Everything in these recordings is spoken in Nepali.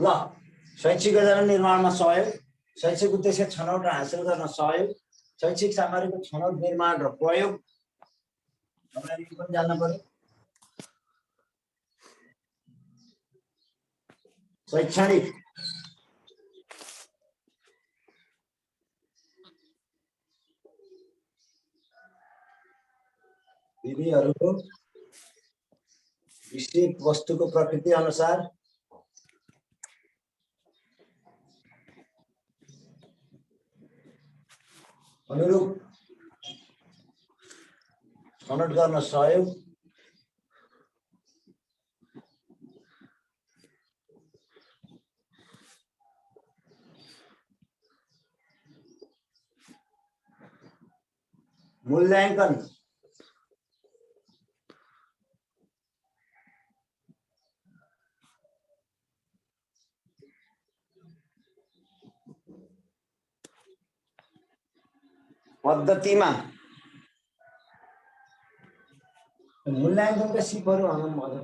ल शैक्षिक योजना निर्माणमा सहयोग, शैक्षिक उद्देश्य छनौट र हासिल गर्न सहयोग, शैक्षिक सामग्रीको छनौट निर्माण र प्रयोग तपाईहरुले पनि जान्न पर्यो। शैक्षणिक विधिहरूको विस्तृत वस्तुको प्रकृति अनुसार अनुरूप छनौट गर्न सहयोग, मूल्याङ्कन पद्धतिमा मूल्याङ्कनका सिपहरू भनौँ भयो।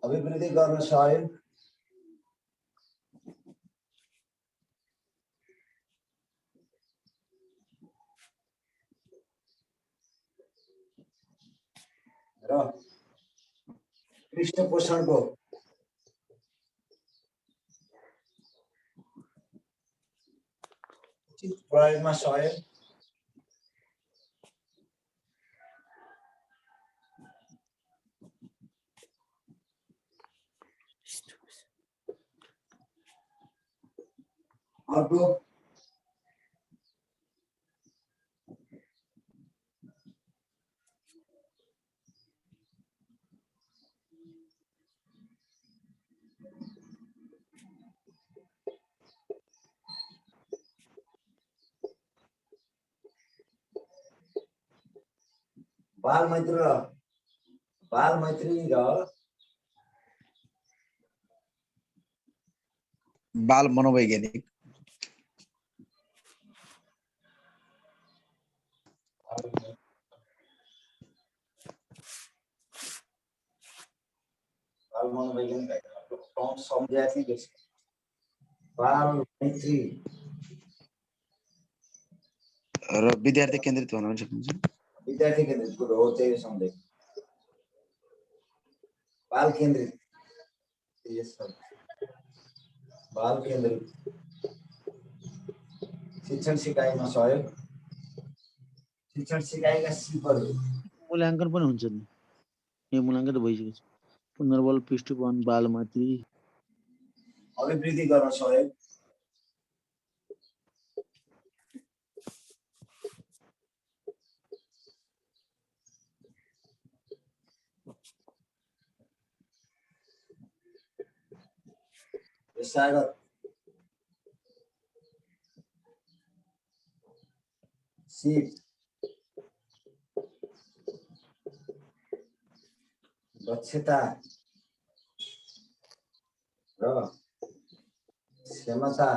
अभिवृद्धि गर्न सहयोग, र पृष्ठपोषणको उचित प्रयोगमा सहयोग, अर्को बाल मैत्री र बाल मनोवैज्ञानिक बाल मैत्री र विद्यार्थी केन्द्रित भन्न सक्नुहुन्छ। विद्यार्थी केन्द्रित कुरो हो, त्यही सम्झे। बाल केन्द्रित, बाल केन्द्रित शिक्षण सिकाइमा सहयोग, शिक्षण सिकाइका सिपहरू मूल्याङ्कन पनि हुन्छ नि। यो मूल्याङ्कन त भइसकेको छ। पुनर्बल, पृष्ठपोषण, बाल मैत्री, अभिवृद्धि गर्न सहयोग, सागर सिप दक्षता र क्षमता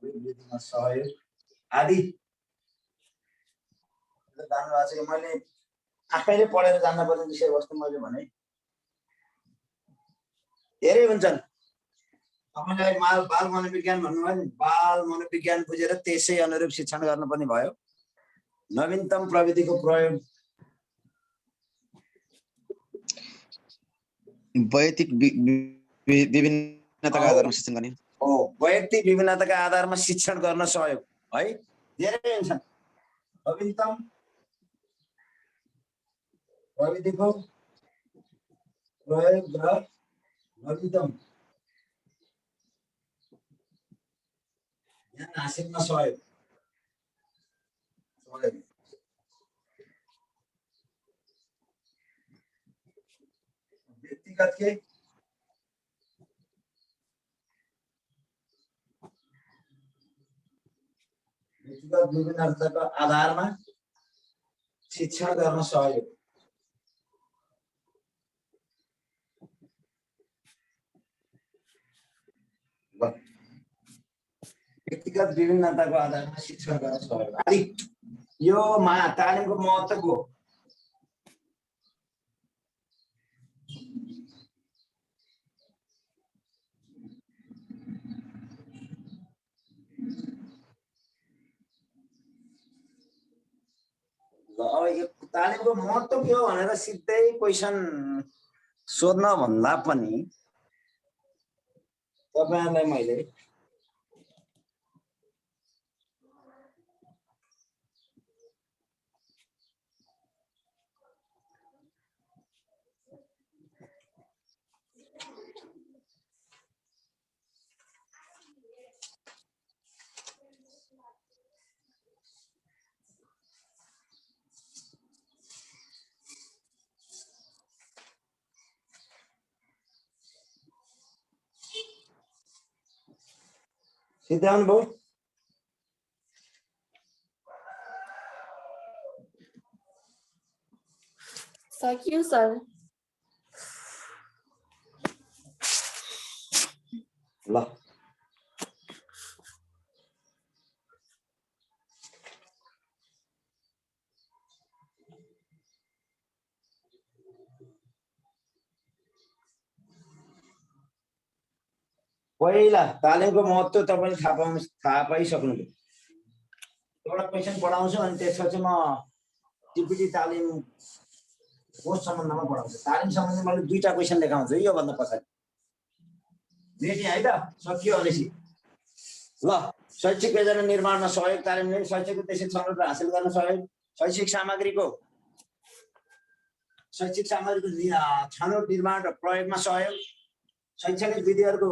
अभिवृद्धिमा सहयोग आदि जान्नु भएको छ। मैले आफैले पढेर जान्न पर्ने विषयवस्तु मैले भने धेरै हुन्छन्। तपाईलाई बाल मनोविज्ञान भन्नुभयो नि, बाल मनोविज्ञान बुझेर त्यसै अनुरूप शिक्षण गर्नुपर्ने भयो। नवीनतम प्रविधिको प्रयोग, वैयक्तिक विभिन्नताका आधारमा शिक्षण गर्ने हो, वैयक्तिक विभिन्नताका आधारमा शिक्षण गर्न सहयोग है, धेरै हुन्छन्। नवीनतम प्रविधिको प्रयोग र नवीनतम ज्ञान हासिलमा सहयोग, व्यक्तिगत के व्यक्तिगत विभिन्नताको आधारमा शिक्षण गर्न सहयोग, व्यक्तिगत विभिन्नताको आधारमा शिक्षण गर्न सहयोग आदि यो तालिमको महत्त्वको अब यो तालिमको महत्त्व के हो भनेर सिधै क्वेसन सोध्न भन्दा पनि तपाईहरुलाई मैले सिधै आउनुभयो सक्यो सर। ल पहिला तालिमको महत्त्व तपाईले थाहा पाइसक्नुभयो। एउटा क्वेसन पढाउँछु अनि त्यसपछि म टिपिटी तालिम कोर्स सम्बन्धमा पढाउँछु। तालिम सम्बन्धी मैले दुईटा क्वेसन देखाउँछु यो भन्दा पछाडि। रेडी है त? सकियो भनेपछि ल शैक्षिक योजना निर्माणमा सहयोग तालिमले शैक्षिक उद्देश्य छनौट हासिल गर्न सहयोग शैक्षिक सामग्रीको छनौट निर्माण र प्रयोगमा सहयोग शैक्षणिक विधिहरूको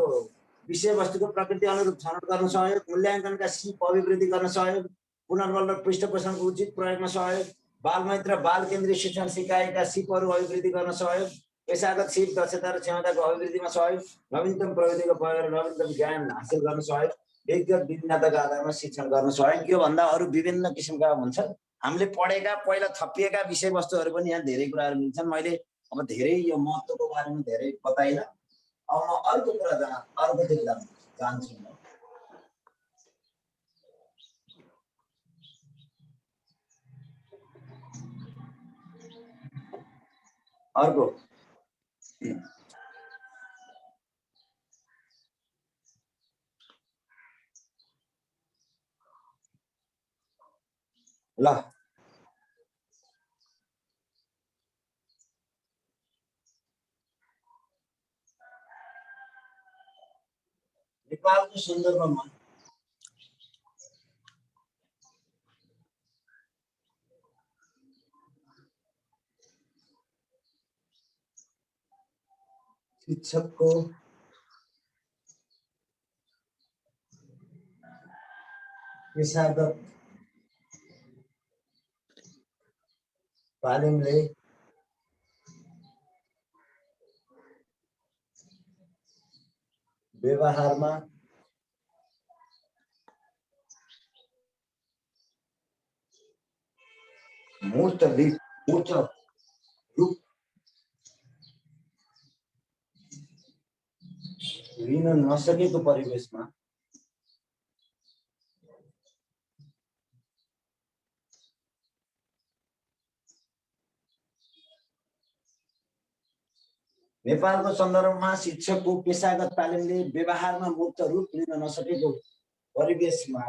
विषयवस्तुको प्रकृति अनुरूप छनौट गर्न सहयोग मूल्याङ्कनका सिप अभिवृद्धि गर्न सहयोग पुनर्बल र पृष्ठपोषणको उचित प्रयोगमा सहयोग बालमैत्र बाल केन्द्रीय शिक्षण सिकाइका सिपहरू अभिवृद्धि गर्न सहयोग पेशागत सिप दक्षता र क्षमताको अभिवृद्धिमा सहयोग नवीनतम प्रविधिको प्रयोग र नवीनतम ज्ञान हासिल गर्न सहयोग व्यक्तिगत विभिन्नताका आधारमा शिक्षण गर्न सहयोग। यो भन्दा अरू विभिन्न किसिमका हुन्छन्। हामीले पढेका पहिला थपिएका विषयवस्तुहरू पनि यहाँ धेरै कुराहरू मिल्छन्। मैले अब धेरै यो महत्त्वको बारेमा धेरै बताइन। अब म अर्को कुरा अर्कोतिर जान्छु। अर्को ल नेपालको सन्दर्भमा शिक्षकको पेशागत तालिमले व्यवहारमा मूर्त रूप लिन नसकेको परिवेशमा नेपालको सन्दर्भमा शिक्षकको पेशागत तालिमले व्यवहारमा मूर्त रूप लिन नसकेको परिवेशमा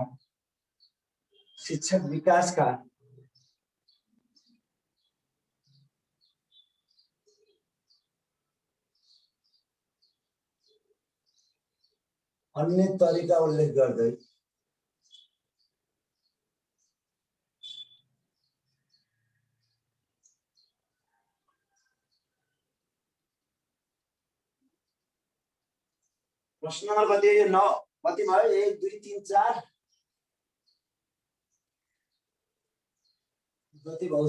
शिक्षक विकासका अन्य तरिका उल्लेख गर्दै प्रश्न नम्बर कति यो 9 कति भयो 1 2 3 4 कति भयो।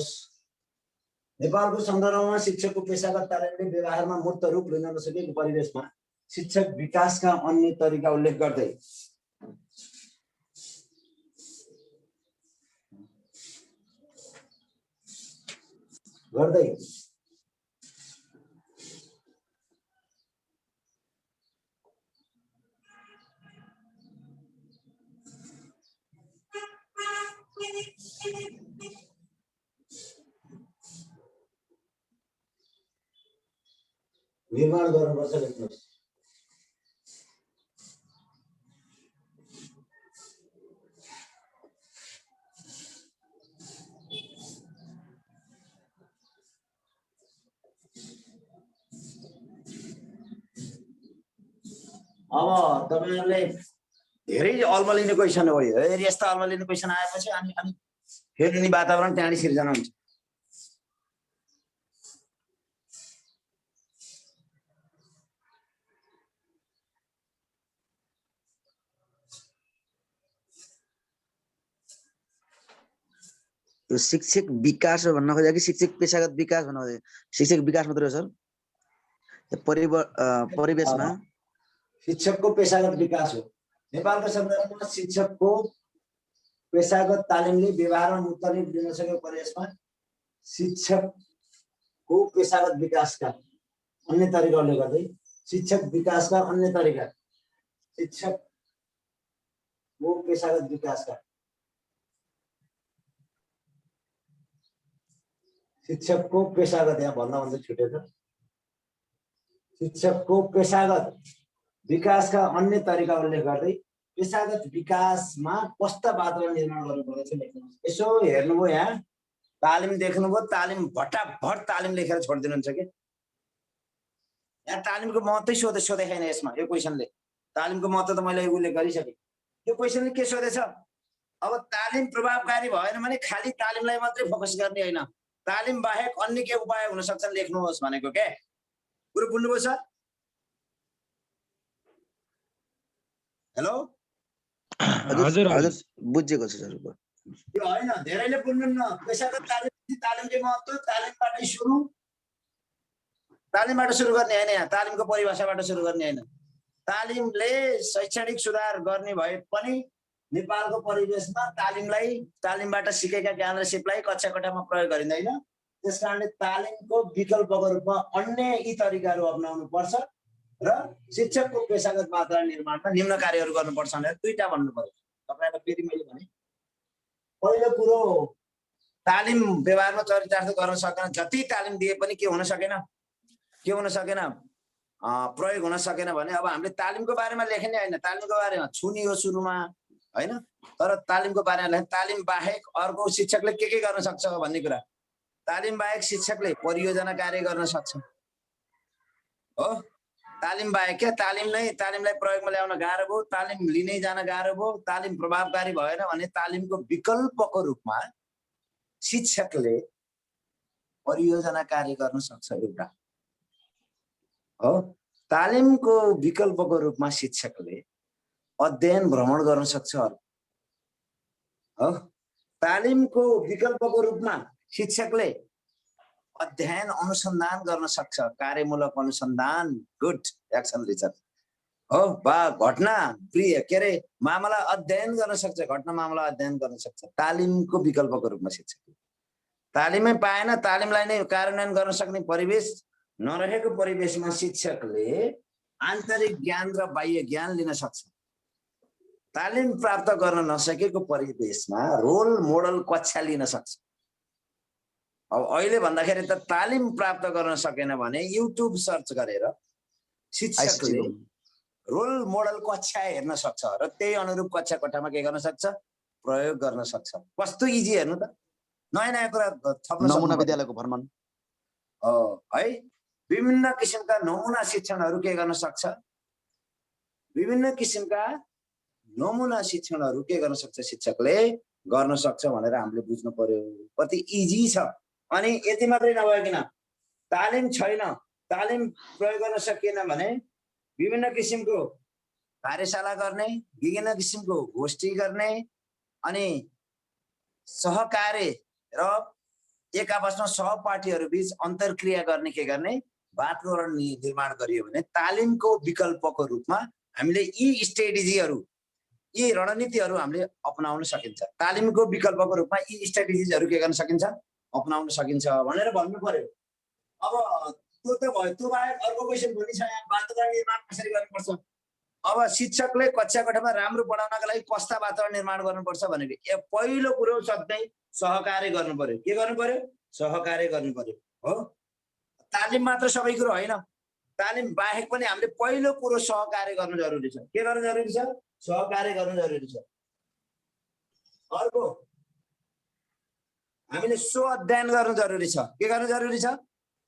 नेपालको सन्दर्भमा शिक्षकको पेशागत तालिमले व्यवहारमा मूर्त रूप लिन नसकेको परिवेशमा शिक्षक विकासका अन्य तरिका उल्लेख गर्दै निर्माण गर्नुपर्छ लेख्नुहोस्। अब तपाईहरुले धेरै अल्मलिने क्वेसन हो यो। यस्ता अल्मलिने क्वेसन आएपछि अनि फेरि नि वातावरण त्यहाँडी सिर्जना हुन्छ। यो शिक्षक विकास हो भन्न खोजेको कि शिक्षक पेशागत विकास भन्न खोजेको? शिक्षक विकास मात्रै हो सर? परिवेशमा शिक्षकको पेशागत विकास हो। नेपालको संविधानमा शिक्षकको पेशागत तालिमले व्यवहारमा मुक्तले दिन सकेको परिवेशमा शिक्षकको पेशागत विकासका अन्य तरिकाले गर्दै शिक्षक विकासका अन्य तरिका शिक्षकको पेशागत विकासका शिक्षकको पेशागत यहाँ भन्दा छुटेछ। शिक्षकको पेशागत विकासका अन्य तरिका उल्लेख गर्दै पेशागत विकासमा कस्ता वातावरण निर्माण गर्नुपर्छ लेख्नुहोस्। यसो हेर्नुभयो यहाँ तालिम देख्नुभयो, तालिम भटाभट तालिम लेखेर छोडिदिनुहुन्छ कि यहाँ तालिमको महत्त्वै सोधेन यसमा। यो क्वेसनले तालिमको महत्त्व त मैले उल्लेख गरिसकेँ। यो क्वेसनले के सोधेछ? अब तालिम प्रभावकारी भएन भने खाली तालिमलाई मात्रै फोकस गर्ने होइन, तालिम बाहेक अन्य के उपाय हुन सक्छन् लेख्नुहोस् भनेको के। कुरो बुझ्नुभयो सर? हेलो हजुर हजुर बुझेको छु सर। यो होइन, धेरैले बुझ्नुहुन्न। पेशागत तालिमको महत्त्व तालिमबाट सुरु गर्ने होइन, यहाँ तालिमको परिभाषाबाट सुरु गर्ने होइन। तालिमले शैक्षणिक सुधार गर्ने भए पनि नेपालको परिवेशमा तालिमबाट सिकेका ज्ञान र सिपलाई कक्षा कोठामा प्रयोग गरिँदैन। त्यसकारणले तालिमको विकल्पको रूपमा अन्य यी तरिकाहरू अपनाउनु पर्छ र शिक्षकको पेशागत वातावरण निर्माणमा निम्न कार्यहरू गर्नुपर्छ भनेर दुईटा भन्नु पर्यो। तपाईहरुलाई फेरि मैले भने पहिलो कुरो तालिम व्यवहारमा चरितार्थ गर्न सकेन, जति तालिम दिए पनि के हुन सकेन प्रयोग हुन सकेन भने अब हामीले तालिमको बारेमा लेख्ने होइन, तालिमको बारेमा छुनी हो सुरुमा होइन, तर तालिमको बारेमा लेख्ने। तालिम बाहेक अर्को शिक्षकले के गर्न सक्छ भन्ने कुरा। तालिम बाहेक शिक्षकले परियोजना कार्य गर्न सक्छ हो। तालिम बाहेक क्या तालिमलाई प्रयोगमा ल्याउन गाह्रो भयो, तालिम लिनै जान गाह्रो भयो, तालिम प्रभावकारी भएन भने तालिमको विकल्पको रूपमा शिक्षकले परियोजना कार्य गर्न सक्छ एउटा हो। तालिमको विकल्पको रूपमा शिक्षकले अध्ययन भ्रमण गर्न सक्छ हो। तालिमको विकल्पको रूपमा शिक्षकले अध्ययन अनुसन्धान गर्न सक्छ, कार्यमूलक अनुसन्धान, गुड एक्सन रिसर्च हो। घटना मामला अध्ययन गर्न सक्छ, घटना मामला अध्ययन गर्न सक्छ तालिमको विकल्पको रूपमा शिक्षकले। तालिमै पाएन, तालिमलाई नै कार्यान्वयन गर्न सक्ने परिवेश नरहेको परिवेशमा शिक्षकले आन्तरिक ज्ञान र बाह्य ज्ञान लिन सक्छ। तालिम प्राप्त गर्न नसकेको परिवेशमा रोल मोडल कक्षा लिन सक्छ। अब अहिले भन्दाखेरि त तालिम प्राप्त गर्न सकेन भने युट्युब सर्च गरेर शिक्षकले रोल मोडल कक्षा हेर्न सक्छ र त्यही अनुरूप कक्षा कोठामा के गर्न सक्छ, प्रयोग गर्न सक्छ। कस्तो इजी हेर्नु त, नयाँ कुरा थप्न सक्छ। नमुना विद्यालयको भ्रमण है, विभिन्न किसिमका नमुना शिक्षणहरू के गर्न सक्छ, विभिन्न किसिमका नमुना शिक्षणहरू के गर्न सक्छ शिक्षकले गर्न सक्छ भनेर हामीले बुझ्नु पर्यो। कति इजी छ। अनि यति मात्रै नभइकन तालिम छैन, तालिम प्रयोग गर्न सकिएन भने विभिन्न किसिमको कार्यशाला गर्ने, विभिन्न किसिमको गोष्ठी गर्ने, अनि सहकार्य र एक आपसमा सहपाठीहरू बीच अन्तर्क्रिया गर्ने के गर्ने वातावरण निर्माण गरियो भने तालिमको विकल्पको रूपमा हामीले यी स्ट्रेटेजीहरू, यी रणनीतिहरू हामीले अपनाउन सकिन्छ। तालिमको विकल्पको रूपमा यी स्ट्रेटेजीहरू के गर्न सकिन्छ, अपनाउन सकिन्छ भनेर भन्नु पर्यो। अब त्यो त भयो। त्यो बाहेक अर्को क्वेसन पनि छ यहाँ, वातावरण निर्माण कसरी गर्नुपर्छ। अब शिक्षकले कक्षा कोठामा राम्रो पढाउनका लागि कस्ता वातावरण निर्माण गर्नुपर्छ भनेको पहिलो कुरो सधैँ सहकार्य गर्नु पर्यो। के गर्नु पर्यो? सहकार्य गर्नु पर्यो हो। तालिम मात्र सबै कुरो होइन, तालिम बाहेक पनि हामीले पहिलो कुरो सहकार्य गर्नु जरुरी छ। के गर्नु जरुरी छ? सहकार्य गर्नु जरुरी छ। अर्को हामीले स्व अध्ययन गर्नु जरुरी छ। के गर्नु जरुरी छ?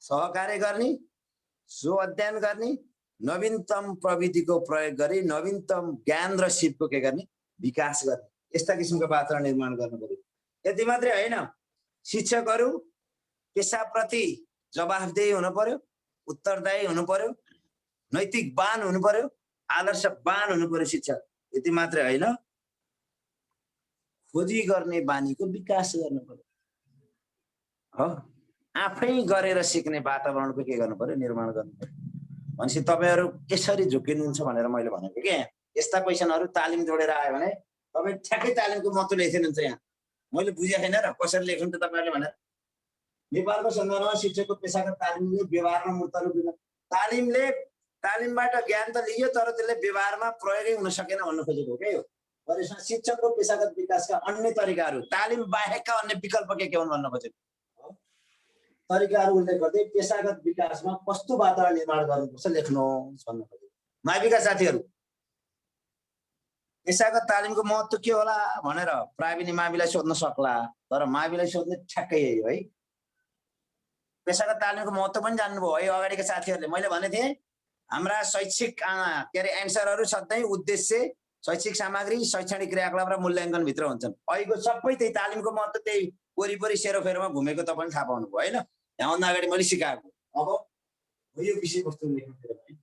सहकार्य गर्ने, स्व अध्ययन गर्ने, नवीनतम प्रविधिको प्रयोग गरी नवीनतम ज्ञान र सिपको के गर्ने? विकास गर्ने। यस्ता किसिमको वातावरण निर्माण गर्नु पर्यो। यति मात्रै हैन, शिक्षकहरू पेशाप्रति जवाफदेही हुनु पर्यो, उत्तरदायी हुनु पर्यो, नैतिकवान हुनु पर्यो, आदर्शवान हुनु पर्यो शिक्षक। यति मात्रै हैन, खोजी गर्ने बानीको विकास गर्नु पर्यो। हो, आफै गरेर सिक्ने वातावरणको के गर्नु पर्यो? निर्माण गर्नु पर्यो। भनेपछि तपाईहरु यसरी झुकिनुहुन्छ भनेर मैले भनेको के यस्ता क्वेशनहरु तालिम जोडेर आयो भने तपाई ठ्याक्कै तालिमको महत्व लेखिदिनुहुन्छ यहाँ। मैले बुझेको छैन र कसरी लेख्नु त तपाईहरुले भनेर। नेपालको सन्दर्भमा शिक्षकको पेशागत तालिमले व्यवहारमा मूर्त रूप दिन तालिमबाट ज्ञान त लियो तर त्यसले व्यवहारमा प्रयोगै हुन सकेन भन्न खोजेको हो के हो। त्यसमा शिक्षकको पेशागत विकासका अन्य तरिकाहरू, तालिम बाहेकका अन्य विकल्प के हुन् भन्न खोजेको। तरिकाहरू उल्लेख गर्दै पेशागत विकासमा कस्तो वातावरण निर्माण गर्नुपर्छ लेख्नुहोस् भन्न खोजेको। माविका साथीहरू, पेशागत तालिमको महत्व के होला भनेर प्राविनी माविलाई सोध्न सक्ला, तर माविलाई सोध्ने ठ्याक्कै यही हो है। पेशागत तालिमको महत्व पनि जान्नुभयो है अगाडिका साथीहरूले। मैले भने थिएँ हाम्रा शैक्षिक के अरे एन्सरहरू सधैँ उद्देश्य, शैक्षिक सामग्री, शैक्षणिक क्रियाकलाप र मूल्याङ्कन भित्र हुन्छन्। अहिलेको सबै त्यही तालिमको महत्व त्यही वरिपरि सेरोफेरोमा घुमेको तपाईले थाहा पाउनुभयो हैन। यहाँभन्दा अगाडि मैले सिकाएको। अब यो विषयवस्तु लेख्नु पर्यो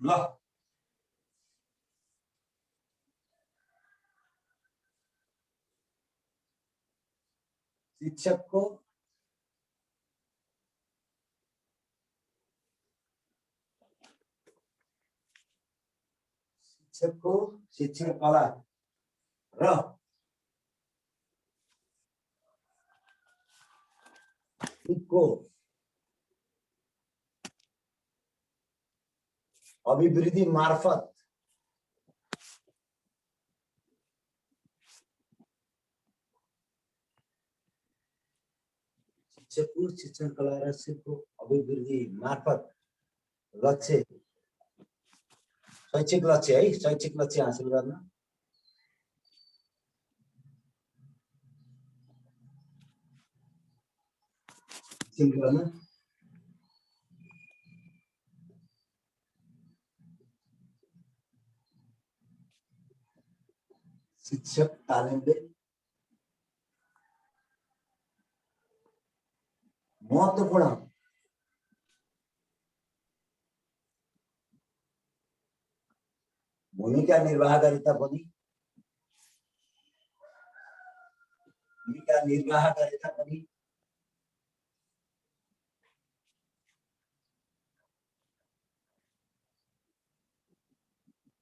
ल। शिक्षकको शिक्षण कला र को अभिवृद्धि मार्फत शिक्षकको शिक्षण कला र सिपको अभिवृद्धि मार्फत लक्ष्य, शैक्षिक लक्ष्य है, शैक्षिक लक्ष्य हासिल गर्न शिक्षक तालिमले महत्त्वपूर्ण भूमिका निर्वाह गरेता पनि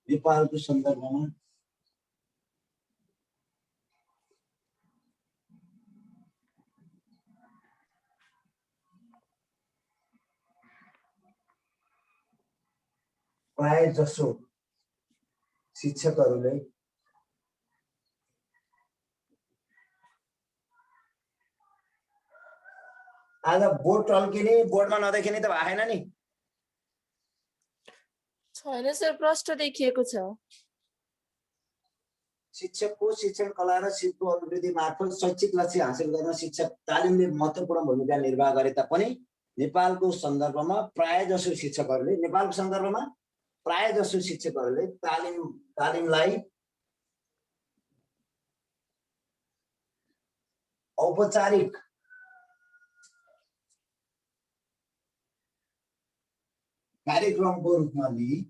नेपालको सन्दर्भमा प्राय जसो शिक्षकहरूले आज बोर्ड टल्किने, बोर्डमा नदेखिने त भएन नि। छैन सर, प्रश्न देखिएको छ। शिक्षकको शिक्षण कला र सिपको अभिवृद्धि मार्फत शैक्षिक लक्ष्य हासिल गर्न शिक्षक तालिमले महत्त्वपूर्ण भूमिका निर्वाह गरे तापनि नेपालको सन्दर्भमा प्राय जसो शिक्षकहरूले तालिमलाई औपचारिक कार्यक्रमको रूपमा लिई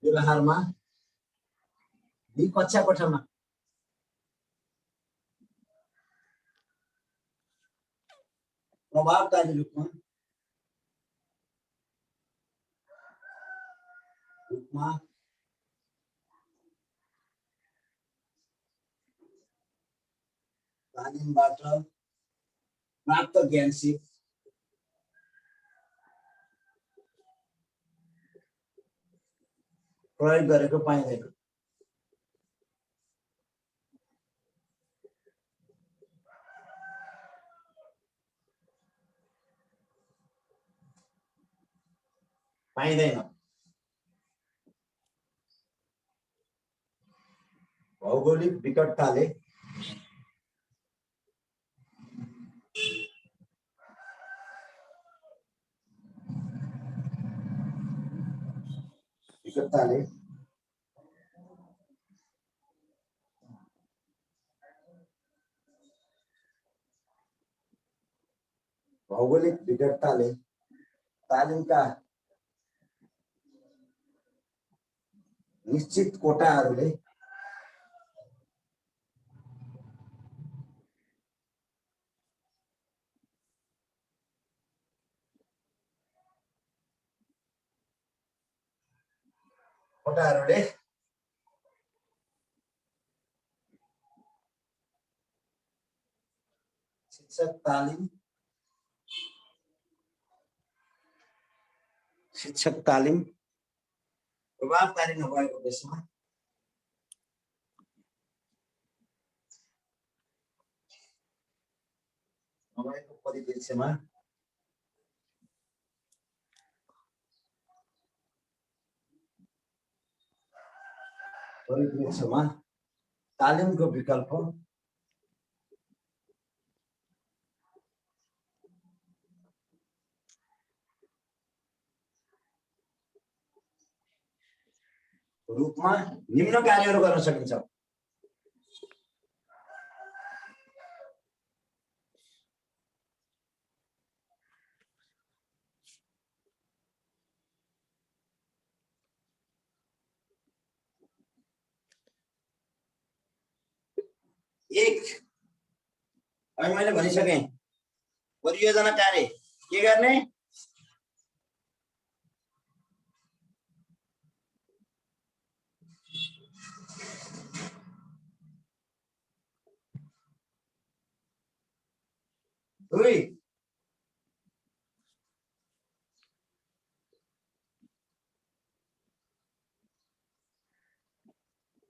व्यवहारमा कक्षा कोठामा प्रभावकारी रूपमा तालिमबाट प्राप्त ज्ञान सिप प्रयोग गरेको पाइँदैन। पाइँदैन। भौगोलिक विकटताले तालिमका निश्चित कोटाहरूले शिक्षक तालिम प्रभावकारी नभएको देशमा नभएको परिप्रेक्ष्यमा तालिमको विकल्प रूपमा निम्न कार्यहरू गर्न सकिन्छ। एक, अब मैले भनिसकेँ परियोजना कार्य के गर्ने? दुई,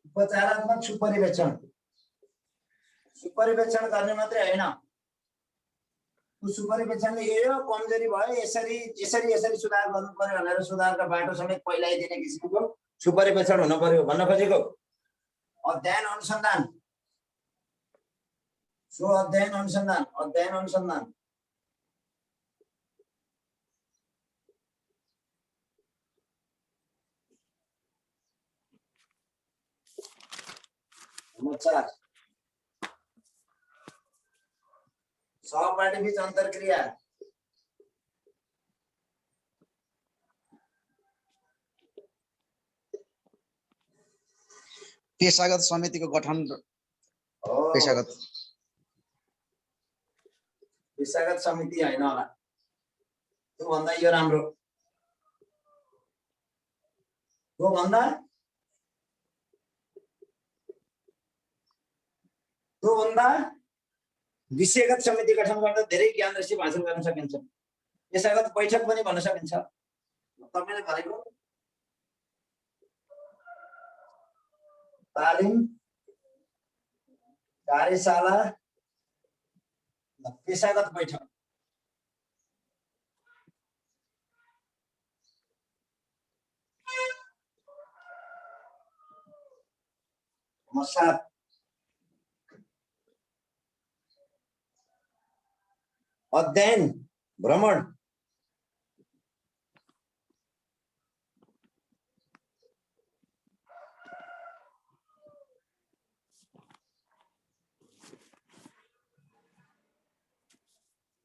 उपचारात्मक सुपरिवेक्षण। सुपरिवेक्षण गर्ने मात्रै होइन, सुपरिवेक्षणले यो कमजोरी भयो यसरी यसरी यसरी सुधार गर्नु पर्यो भनेर सुधारका बाटो समेत पहिलाइदिने किसिमको सुपरिवेक्षण हुन पर्यो भन्न खोजेको। अध्ययन अनुसन्धान, सो अध्ययन अनुसन्धान नम्बर 4, सहपाठी बीच अन्तर्क्रिया। पेशागत समितिको गठन। पेशागत समिति होइन होला, त्यो भन्दा यो राम्रो। त्यो भन्दा विषयगत समिति गठन गर्दा धेरै ज्ञान र सिप हासिल गर्न सकिन्छ। पेशागत बैठक पनि भन्न सकिन्छ। तपाईले भनेको तालिम कार्यशाला पेशागत बैठक। नम्बर 7, अध्ययन भ्रमण।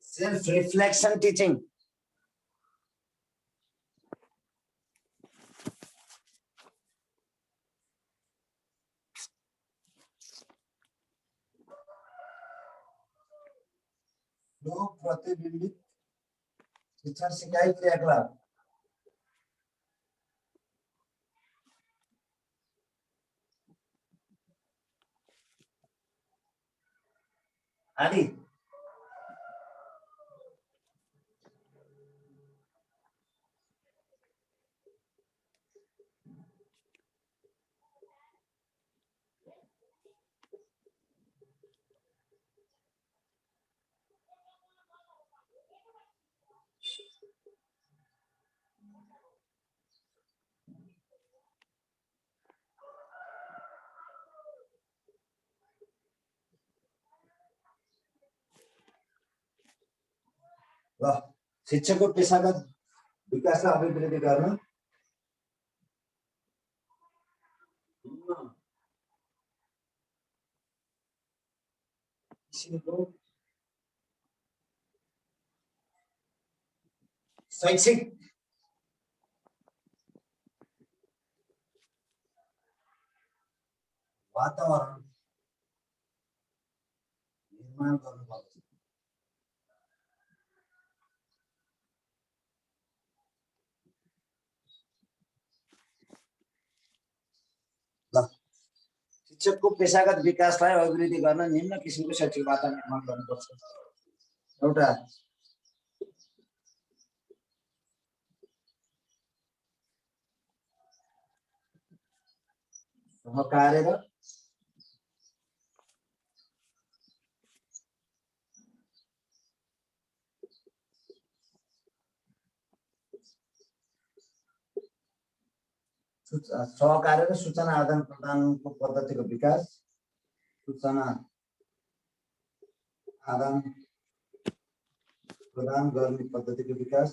Self reflection teaching. लोक प्रतिबिंबित शिक्षण सिकाई क्रियाकलाप। आदि। ल शिक्षकको पेशागत विकास र अभिवृद्धि गर्न किसिमको शैक्षिक वातावरण निर्माण गर्नुपर्छ। ल शिक्षकको पेशागत विकासलाई अभिवृद्धि गर्न निम्न किसिमको शैक्षिक वातावरण निर्माण गर्नुपर्छ। एउटा सहकार्य र सूचना आदान प्रदानको पद्धतिको विकास, सूचना आदान प्रदान गर्ने पद्धतिको विकास,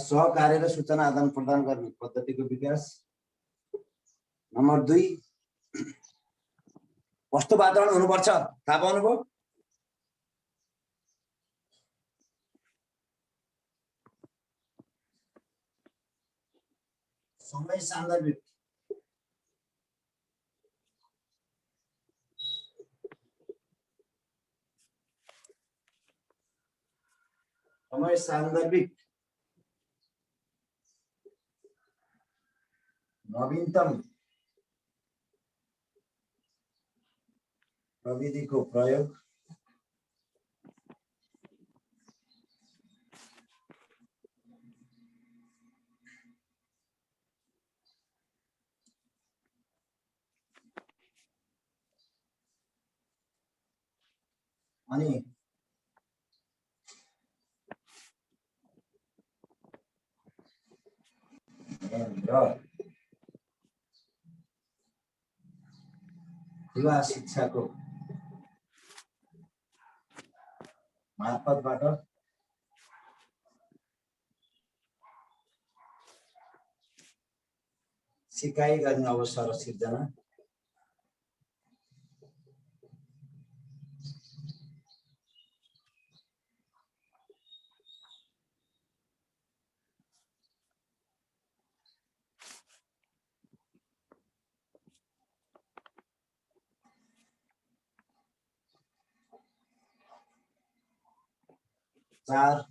सहकार्य र सूचना आदान प्रदान गर्ने पद्धतिको विकास। नम्बर 2 कस्तो वातावरण हुनुपर्छ थाहा पाउनुभयो? समय सान्दर्भिक नवीनतम प्रविधिको प्रयोग, अनि खुला शिक्षाको मार्फतबाट सिकाइ गर्ने अवसर सिर्जना, चार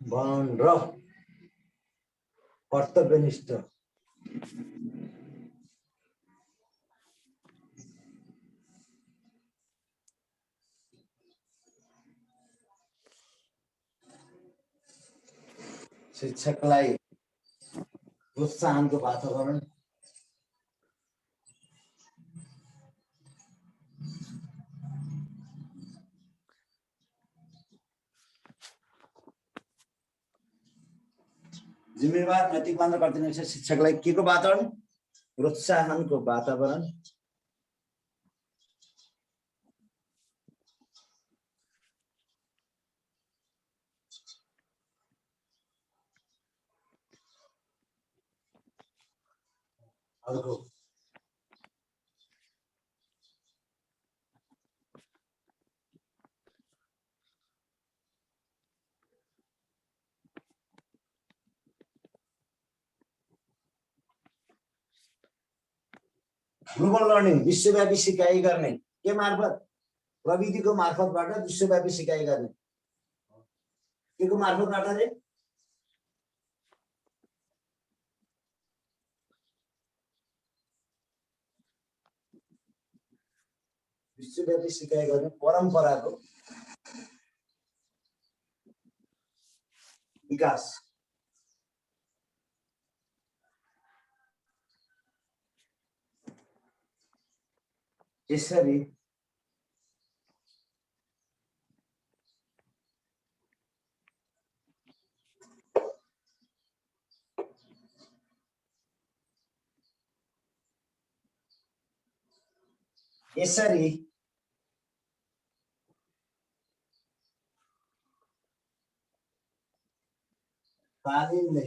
वर्णन र कर्तव्यनिष्ठ शिक्षकलाई प्रोत्साहनको वातावरण, जिम्मेवार नैतिकवान र कर्तव्यनिष्ठ शिक्षकलाई के को वातावरण? प्रोत्साहनको वातावरण, अर्को ग्लोबल लर्निङ, विश्वव्यापी सिकाइ गर्ने के मार्फत? प्रविधिको मार्फतबाट विश्वव्यापी सिकाइ गर्ने। के को मार्फतबाट रे? विश्वव्यापी सिकाइ गर्ने परम्पराको विकास यसरी तालिमले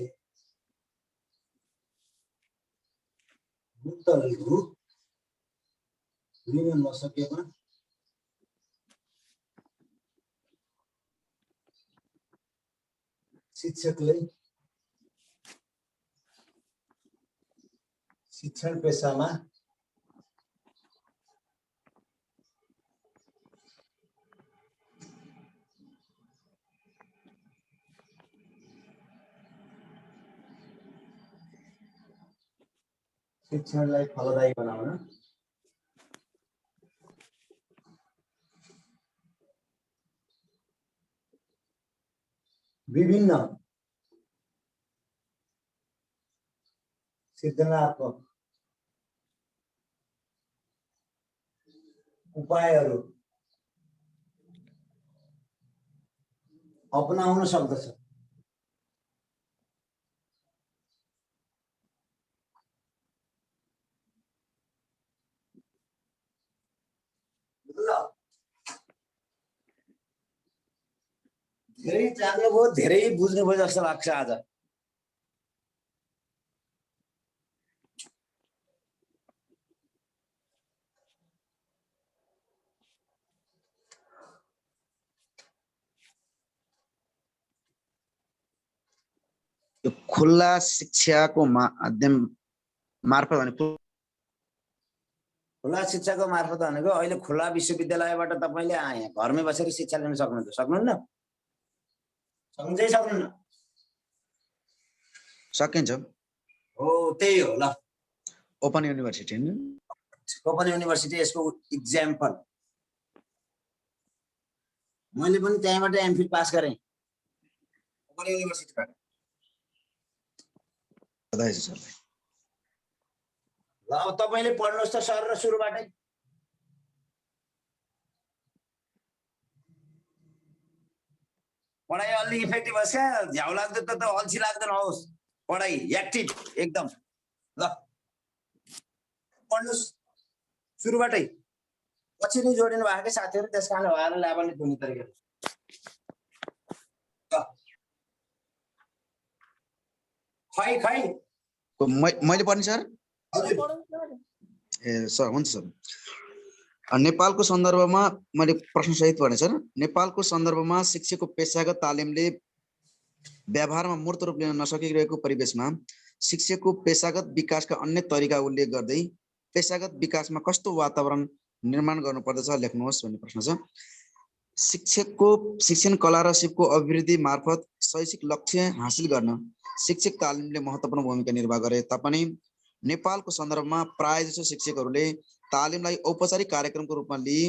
मुक्तहरू लिन नसकेमा शिक्षकले शिक्षण पेसामा शिक्षणलाई फलदायी बनाउन विभिन्न सिर्जनात्मक उपायहरू अपनाउन सक्दछ। धेरै जान्नुभयो, धेरै बुझ्नुभयो जस्तो लाग्छ आज। यो खुल्ला शिक्षाको माध्यम मार्फत भनेको खुला शिक्षाको मार्फत भनेको अहिले खुला विश्वविद्यालयबाट तपाईले घरमै बसेर शिक्षा लिन सक्नुहुन्छ, सक्नुहुन्न? सक्नुहुन्न? सकिन्छ। हो, त्यही हो। ल, ओपन युनिभर्सिटी नि, ओपन युनिभर्सिटी यसको इक्जाम्पल। मैले पनि त्यहीँबाट एमफिल पास गरेँ, ओपन युनिभर्सिटीबाट। बधाई छ सर। ल, अब तपाईले पढ्नुहोस् त सर र सुरुबाटै। पढाइ अलि इफेक्टिभ होस् क्या, झ्याउ लाग्दो त अल्छी लाग्दैन होस्। पढाइ एक्टिभ एकदम। ल, पढ्नुहोस् सुरुबाटै। पछि नै जोडिनु भएको साथीहरू, त्यस कारणले उहाँहरू लाभान्वित हुने तरिका। खै खै मैले पढ्ने सर? ए सर, हुन्छ सर। नेपालको सन्दर्भमा मैले प्रश्न सहित पढ्ने सर। नेपालको सन्दर्भमा शिक्षकको पेशागत तालिमले व्यवहारमा मूर्त रूप लिन नसकिरहेको परिवेशमा शिक्षकको पेशागत विकासका अन्य तरिका उल्लेख गर्दै पेशागत विकासमा कस्तो वातावरण निर्माण गर्नुपर्दछ लेख्नुहोस् भन्ने प्रश्न छ। शिक्षकको शिक्षण कला र सिपको अभिवृद्धि मार्फत शैक्षिक लक्ष्य हासिल गर्न शिक्षक तालिमले महत्त्वपूर्ण भूमिका निर्वाह गरे तापनि नेपालको सन्दर्भमा प्रायजसो शिक्षकहरूले तालिमलाई औपचारिक कार्यक्रमको रूपमा लिई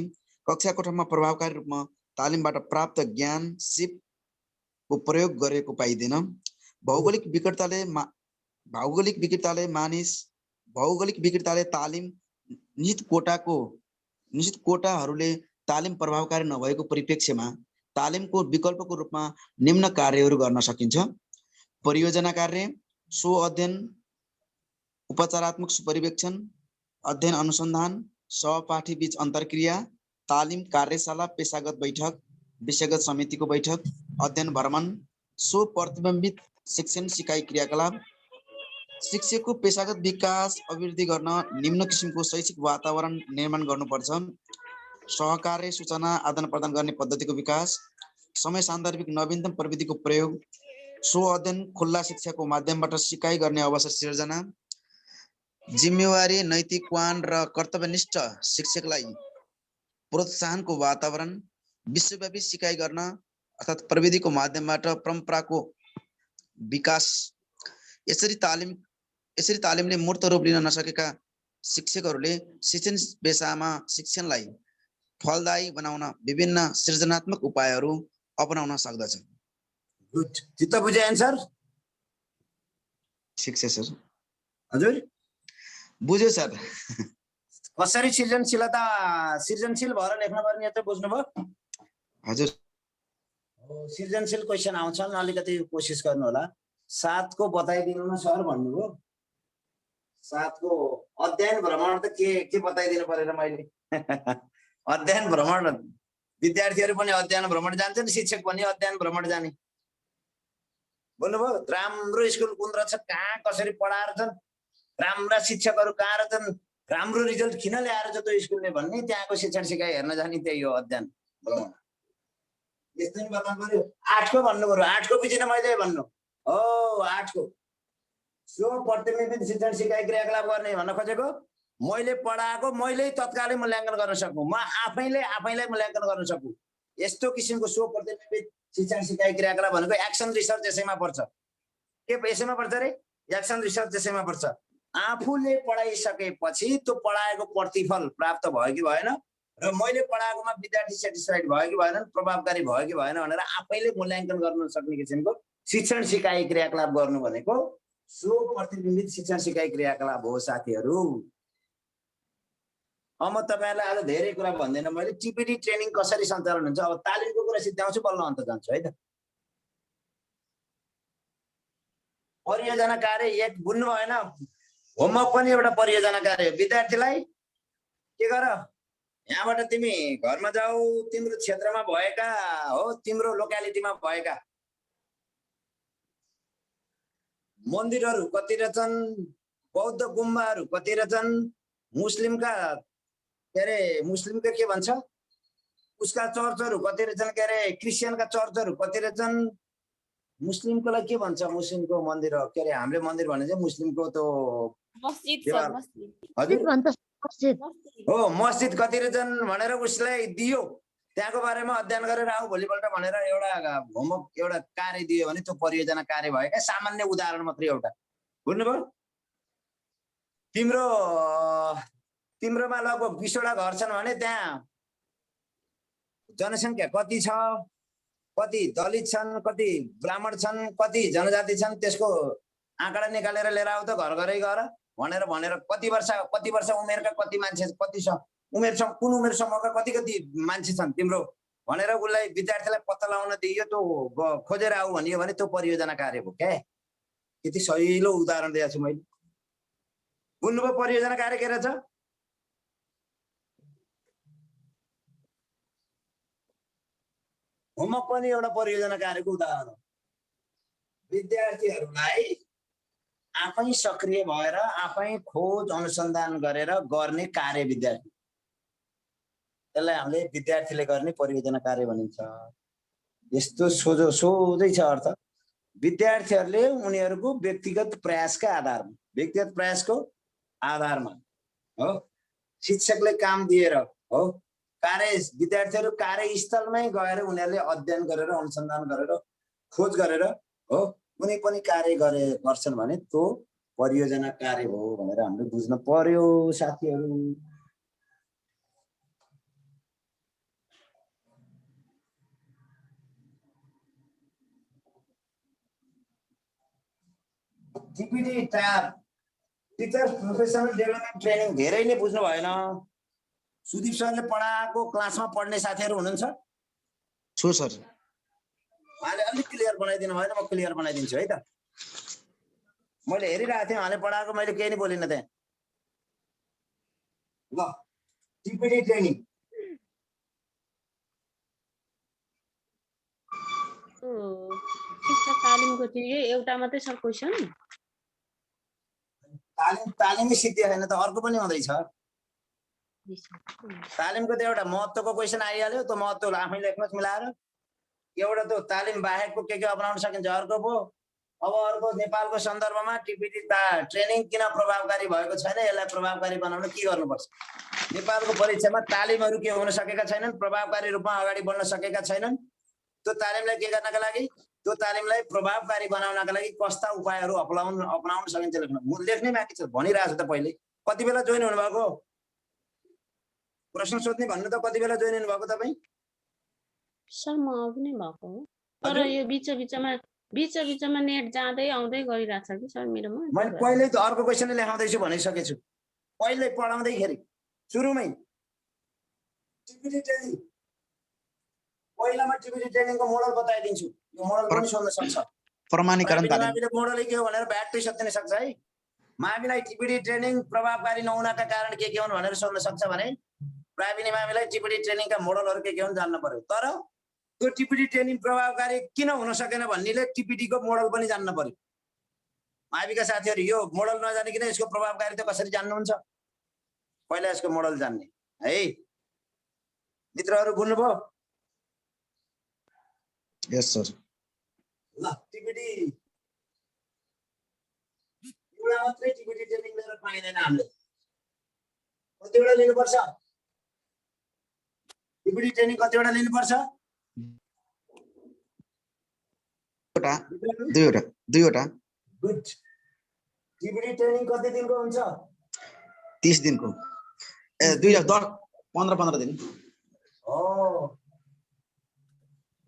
कक्षा कोठामा प्रभावकारी रूपमा तालिमबाट प्राप्त ज्ञान सिपको प्रयोग गरेको पाइँदैन। भौगोलिक विकृताले तालिम निश्चित कोटाहरूले तालिम प्रभावकारी नभएको परिप्रेक्ष्यमा तालिमको विकल्पको रूपमा निम्न कार्यहरू गर्न सकिन्छ। परियोजना कार्य, स्व अध्ययन, उपचारात्मक सुपरिवेक्षण, अध्ययन अनुसन्धान, सहपाठी बीच अन्तर्क्रिया, तालिम कार्यशाला, पेशागत बैठक, विषयगत समितिको बैठक, अध्ययन भ्रमण, स्व प्रतिबिम्बित शिक्षण सिकाइ क्रियाकलाप। शिक्षकको पेशागत विकास अभिवृद्धि गर्न निम्न किसिमको शैक्षिक वातावरण निर्माण गर्नुपर्छ। सहकार्य, सूचना आदान प्रदान गर्ने पद्धतिको विकास, समय सान्दर्भिक नवीनतम प्रविधिको प्रयोग, स्व अध्ययन, खुल्ला शिक्षाको माध्यमबाट सिकाइ गर्ने अवसर सिर्जना, जिम्मेवारी, नैतिकवान र कर्तव्यनिष्ठ शिक्षकलाई प्रोत्साहनको वातावरण, विश्वव्यापी सिकाइ गर्न अर्थात् प्रविधिको माध्यमबाट परम्पराको विकास। यसरी तालिमले मूर्त रूप लिन नसकेका शिक्षकहरूले शिक्षण पेशामा शिक्षणलाई फलदायी बनाउन विभिन्न सृजनात्मक उपायहरू अपनाउन सक्दछ। गुड, चित्त बुझे एन्सर? ठिक छ सर, हजुर, बुझ्यो सर। कसरी सृजनशील भएर लेख्न पर्ने त बुझ्नुभयो? हजुर सृजनशील क्वेसन आउँछन्, अलिकति कोसिस गर्नु होला। 7 को बताइदिनु न सर भन्नुभयो। 7 को अध्ययन भ्रमण त के बताइदिनु परेर मैले? अध्ययन भ्रमण, विद्यार्थीहरू पनि अध्ययन भ्रमण जान्छन्, शिक्षक पनि अध्ययन भ्रमण जाने। बुझ्नुभयो? राम्रो स्कुल कुन रहेछ, कहाँ कसरी पढाएर छन्, राम्रा शिक्षकहरू कहाँ रहेछन्, राम्रो रिजल्ट किन ल्याएर छ त्यो स्कुलले भन्ने, त्यहाँको शिक्षण सिकाइ हेर्न जाने, त्यही हो अध्ययन भ्रमण। यस्तै बताउनु पर्यो। 8 को भन्नु पर्यो। 8 को पछि मैले भन्नु हो। 8 को सो प्रतिबिम्बित शिक्षण सिकाइ क्रियाकलाप गर्ने भन्न खोजेको, मैले पढाएको मैले तत्कालै मूल्याङ्कन गर्न सकु, म आफैलाई मूल्याङ्कन गर्न सकु, यस्तो किसिमको सो प्रतिबिम्बित शिक्षण सिकाइ क्रियाकलाप भनेको एक्सन रिसर्च यसैमा पर्छ। के यसैमा पर्छ रे? एक्सन रिसर्च यसैमा पर्छ। आफूले पढाइसकेपछि त्यो पढाएको प्रतिफल प्राप्त भयो कि भएन, र मैले पढाएकोमा विद्यार्थी सेटिस्फाइड भयो कि भएन, प्रभावकारी भयो कि भएन भनेर आफैले मूल्याङ्कन गर्न सक्ने किसिमको शिक्षण सिकाइ क्रियाकलाप गर्नु भनेको सो प्रतिबिम्बित शिक्षण सिकाइ क्रियाकलाप हो साथीहरू। अब म तपाईहरुलाई आज धेरै कुरा भन्दैन, मैले टिपिडी ट्रेनिङ कसरी सञ्चालन हुन्छ, अब तालिमको कुरा सिद्ध्याउँछु, बल्ल अन्त जान्छु है त। परियोजना कार्य 1 बुझ्नु भएन? होमवर्क पनि एउटा परियोजना कार्य हो। विद्यार्थीलाई के गर, यहाँबाट तिमी घरमा जाऊ, तिम्रो क्षेत्रमा भएका हो, तिम्रो लोकालिटीमा भएका मन्दिरहरू कति रहेछन्, बौद्ध गुम्बाहरू कति रहेछन्, मुस्लिमका के भन्छ उसका चर्चहरू कति रहेछन्, के अरे क्रिस्चियनका चर्चहरू कति रहेछन्, मुस्लिमको लागि के भन्छ, मुस्लिमको मन्दिर के अरे, हाम्रो मन्दिर भने चाहिँ मुस्लिमको त्यो मस्जिद सर, मस्जिद। हजुर हो, मस्जिद कति रहेछन् भनेर उसलाई दियो, त्यहाँको बारेमा अध्ययन गरेर आऊ भोलिपल्ट भनेर एउटा होमवर्क एउटा कार्य दियो भने त्यो परियोजना कार्य भयो क्या। सामान्य उदाहरण मात्रै एउटा, बुझ्नुभयो? तिम्रोमा लगभग 20 वटा घर छन् भने त्यहाँ जनसङ्ख्या कति छ, कति दलित छन्, कति ब्राह्मण छन्, कति जनजाति छन्, त्यसको आँकडा निकालेर लिएर आऊ त घर घरै गएर भनेर कति वर्ष उमेरका कति मान्छे, कति कुन उमेर समूहका कति मान्छे छन् तिम्रो भनेर उसलाई विद्यार्थीलाई पत्ता लगाउन दिइयो, त्यो खोजेर आऊ भनियो भने त्यो परियोजना कार्य हो क्या। यति सजिलो उदाहरण दिएको छु मैले। बुझ्नुभयो परियोजना कार्य के रहेछ? होमवर्क पनि एउटा परियोजना कार्यको उदाहरण हो। विद्यार्थीहरूलाई आफै सक्रिय भएर आफै खोज अनुसन्धान गरेर गर्ने कार्य विद्यार्थी, त्यसलाई हामीले विद्यार्थीले गर्ने परियोजना कार्य भनिन्छ। यस्तो सोझै छ अर्थ। विद्यार्थीहरूले उनीहरूको व्यक्तिगत प्रयासको आधारमा हो, शिक्षकले काम दिएर हो, विद्यार्थीहरू कार्यस्थलमै गएर उनीहरूले अध्ययन गरेर अनुसन्धान गरेर खोज गरेर हो कुनै पनि कार्य गर्छन् भने त्यो परियोजना कार्य हो भनेर हामीले बुझ्न पर्यो साथीहरू। TPD tab teacher professional development training धेरै नै बुझ्नु भएन। सुदीप सरले पढाएको क्लासमा पढ्ने साथीहरू हुनुहुन्छ? छु सर। उहाँले अलिक क्लियर बनाइदिनु भएन, म क्लियर बनाइदिन्छु है त। मैले हेरिरहेको थिएँ उहाँले पढाएको, मैले केही नै बोलिनँ त्यहाँ। ल टिपिडी ट्रेनिङ शिक्षक तालिमको चाहिँ एउटा मात्रै छ क्वेसन? तालिमै सिद्धि छैन त अर्को पनि हुँदैछ। तालिमको त एउटा महत्त्वको क्वेसन आइहाल्यो, त्यो महत्त्व आफै लेख्नुहोस् मिलाएर। एउटा त तालिम बाहेकको के अपनाउन सकिन्छ अर्को पो। अब अर्को नेपालको सन्दर्भमा टिपिडी ट्रेनिङ किन प्रभावकारी भएको छैन, यसलाई प्रभावकारी बनाउन के गर्नुपर्छ? नेपालको परीक्षामा तालिमहरू के हुन सकेका छैनन्, प्रभावकारी रूपमा अगाडि बढ्न सकेका छैनन्। त्यो तालिमलाई के गर्नका लागि, त्यो तालिमलाई प्रभावकारी बनाउनका लागि कस्ता उपायहरू अपनाउन सकिन्छ लेख्ने बाँकी छ। भनिरहेको छु त पहिले। कति बेला जोइन हुनुभएको? प्रश्न सोध्ने भन्नु त कति बेला जोइन हुनु भएको तपाईँ? सर म अघि नै भएको हो तर हजुर? यो बिचमा नेट जाँदै आउँदै गरिरहेछ कि सर मेरोमा मैले पहिल्यै त अर्को क्वेसन लेखाउँदैछु भनिसकेछु। पहिल्यै पढाउँदैखेरि सुरुमै टिपिटी ट्रेनिङ पहिलामा टिपिटी ट्रेनिङको मोडल बताइदिन्छु। यो मोडल पनि सोध्न सक्छ। प्रमाणीकरण तालिम हामीले मोडलै के हो भनेर ब्याट्री सत्याउन सक्छ है। माविलाई टिपिटी ट्रेनिङ प्रभावकारी नहुनका कारण के हुन् भनेर सोध्न सक्छ भने प्राविनी माविलाई टिपिटी ट्रेनिङका मोडलहरू के हुन् जान्न पर्यो। तर त्यो टिपिटी ट्रेनिङ प्रभावकारी किन हुन सकेन भन्नेले टिपिटी को मोडल पनि जान्न पर्यो। माविका साथीहरू यो मोडल नजानिकन यसको प्रभावकारिता कसरी जान्नुहुन्छ? पहिला यसको मोडल जान्ने है। मित्रहरू बुझ्नुभयो? यस सर। ल टिपिटी एउटा मात्रै टिपिटी ट्रेनिङ लिएर पाइँदैन हामीले। कतिवटा लिनुपर्छ? टिपिटी ट्रेनिङ कतिवटा लिनुपर्छ? दुईवटा। गुड। टिपिटी ट्रेनिङ कति दिनको हुन्छ? 30 दिनको। 15 दिन। हो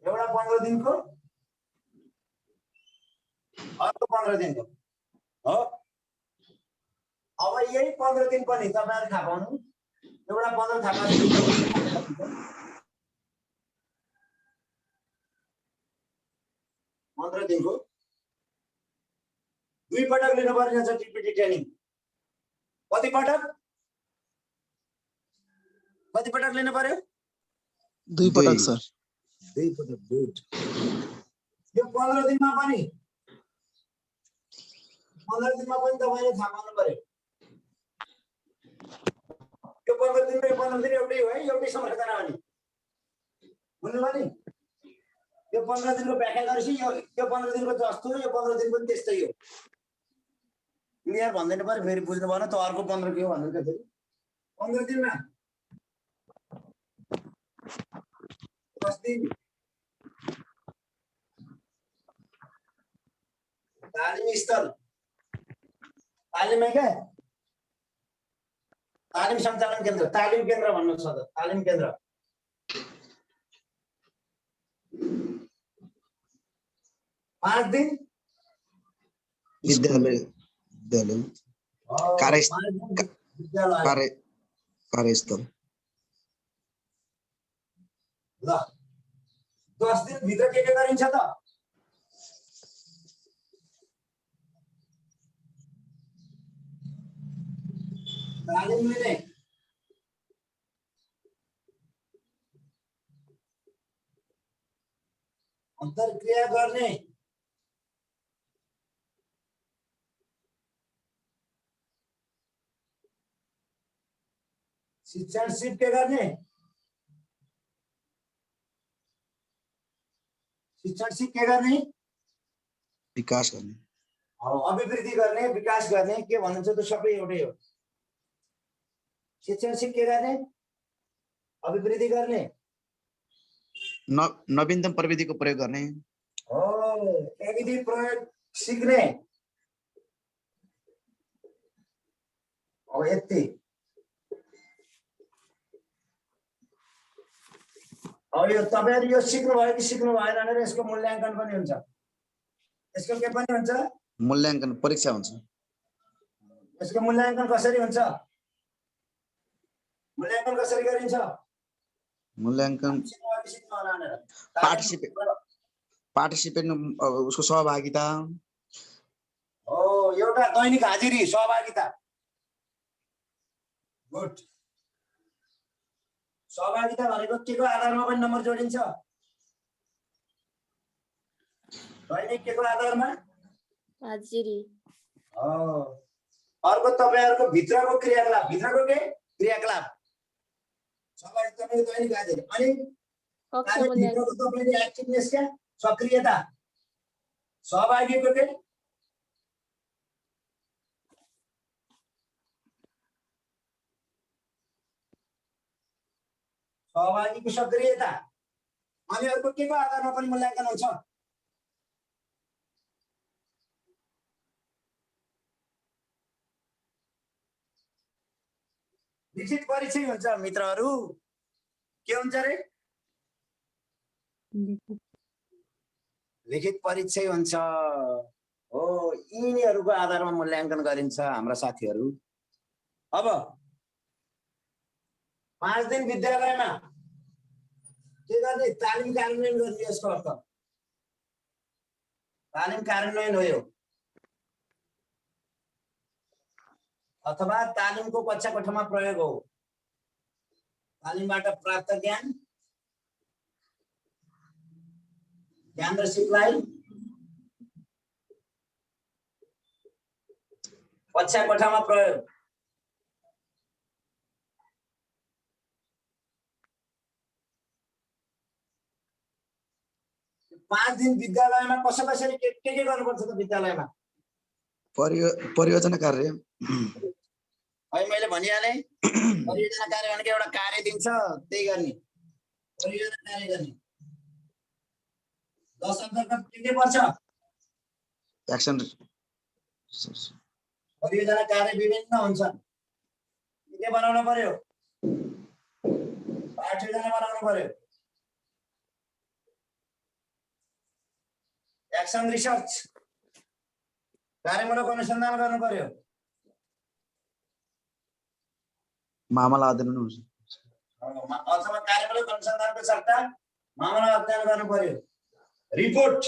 एउटा 15 दिनको, अर्को 15 दिनको हो। अब यही 15 दिन पनि तपाईहरु थाहा पाउनु। एउटा 15 थाहा पाउनु। 15 दिनको दुई पटक लिनुपर्ने हुन्छ टिपिटी ट्रेनिङ। कति पटक लिनु पर्यो? 2 पटक सर। 2 पटक। गुड। यो 15 दिनमा पनि तपाईले थाहा पाउनु पर्यो। यो 15 दिन र 15 दिन एउटै हो है, एउटै संरचना हो नि। बुझ्नुभयो नि? यो 15 दिनको व्याख्या गरेपछि यो 15 दिनको जस्तो यो 15 दिन पनि त्यस्तै हो। क्लियर भन्दैन पर्यो फेरि बुझ्नु भएन त अर्को 15 के हो भन्नु त फेरि 15 दिनमा 10 दिन तालिम स्थल तालिमै क्या तालिम सञ्चालन केन्द्र तालिम केन्द्र भन्नु छ त तालिम केन्द्र 5 दिन विद्यालय कार्यस्थल। ल 10 दिन भित्र के गरिन्छ त? तालिम लिने, अन्तर्क्रिया गर्ने, शिक्षण सिप के गर्ने, शिक्षण सिप के गर्ने, विकास गर्ने, अभिवृद्धि गर्ने, विकास गर्ने के भन्नुहुन्छ त सबै एउटै हो। शिक्षण सिप के गर्ने, अभिवृद्धि गर्ने, नवीनतम प्रविधिको प्रयोग गर्ने, प्रविधि प्रयोग सिक्ने। अब यति अब यो तपाईहरु यो सिक्नु भयो कि सिक्नु भएन भनेर यसको मूल्याङ्कन पनि हुन्छ। यसको के पनि हुन्छ? मूल्याङ्कन परीक्षा हुन्छ। यसको मूल्याङ्कन कसरी हुन्छ? मूल्याङ्कन कसरी गरिन्छ? मूल्याङ्कन पार्टिसिपेट उसको सहभागिता हो एउटा दैनिक हाजिरी सहभागिता। गुड। सहभागिता भनेको के को आधारमा पनि नम्बर जोडिन्छ? दैनिक के को आधारमा? हाजिरी। अर्को तपाईहरुको भित्रको क्रियाकलाप, भित्रको के क्रियाकलाप सहभागिता पनि दैनिक हाजिरी। अनि भित्रको तपाईले एक्टिभनेस क्या सक्रियता सहभागीको के सहभागीको सक्रियता। अनि अर्को के को आधारमा पनि मूल्याङ्कन हुन्छ? लिखित परीक्षै हुन्छ मित्रहरू। के हुन्छ रे? लिखित परीक्षै हुन्छ हो। यिनीहरूको आधारमा मूल्याङ्कन गरिन्छ हाम्रा साथीहरू। अब 5 दिन विद्यालयमा के गर्ने? तालिम कार्यान्वयन गर्ने। यसको अर्थ तालिम कार्यान्वयन हो यो, अथवा तालिमको कक्षा कोठामा प्रयोग हो। तालिमबाट प्राप्त ज्ञान र सिपलाई कक्षा कोठामा प्रयोग। 5 दिन विद्यालयमा कसरी के गर्नुपर्छ त? विद्यालयमा परियोजना कार्य है मैले भनिहालेँ। परियोजना कार्य भनेको एउटा कार्य दिन्छ, त्यही गर्ने परियोजना कार्य गर्ने। 10 अन्तर्गत के पर्छ? एक्सन। परियोजना कार्य विभिन्न हुन्छन्। के बनाउनु पर्यो? पाठ्ययोजना बनाउनु पर्यो। एक्सन रिसर्च, कार्यमूलक अनुसन्धान गर्नु पर्यो। मामला अध्ययन हुन्छ अथवा कार्यमूलक अनुसन्धानको सट्टा मामला अध्ययन गर्नु पर्यो। रिपोर्ट,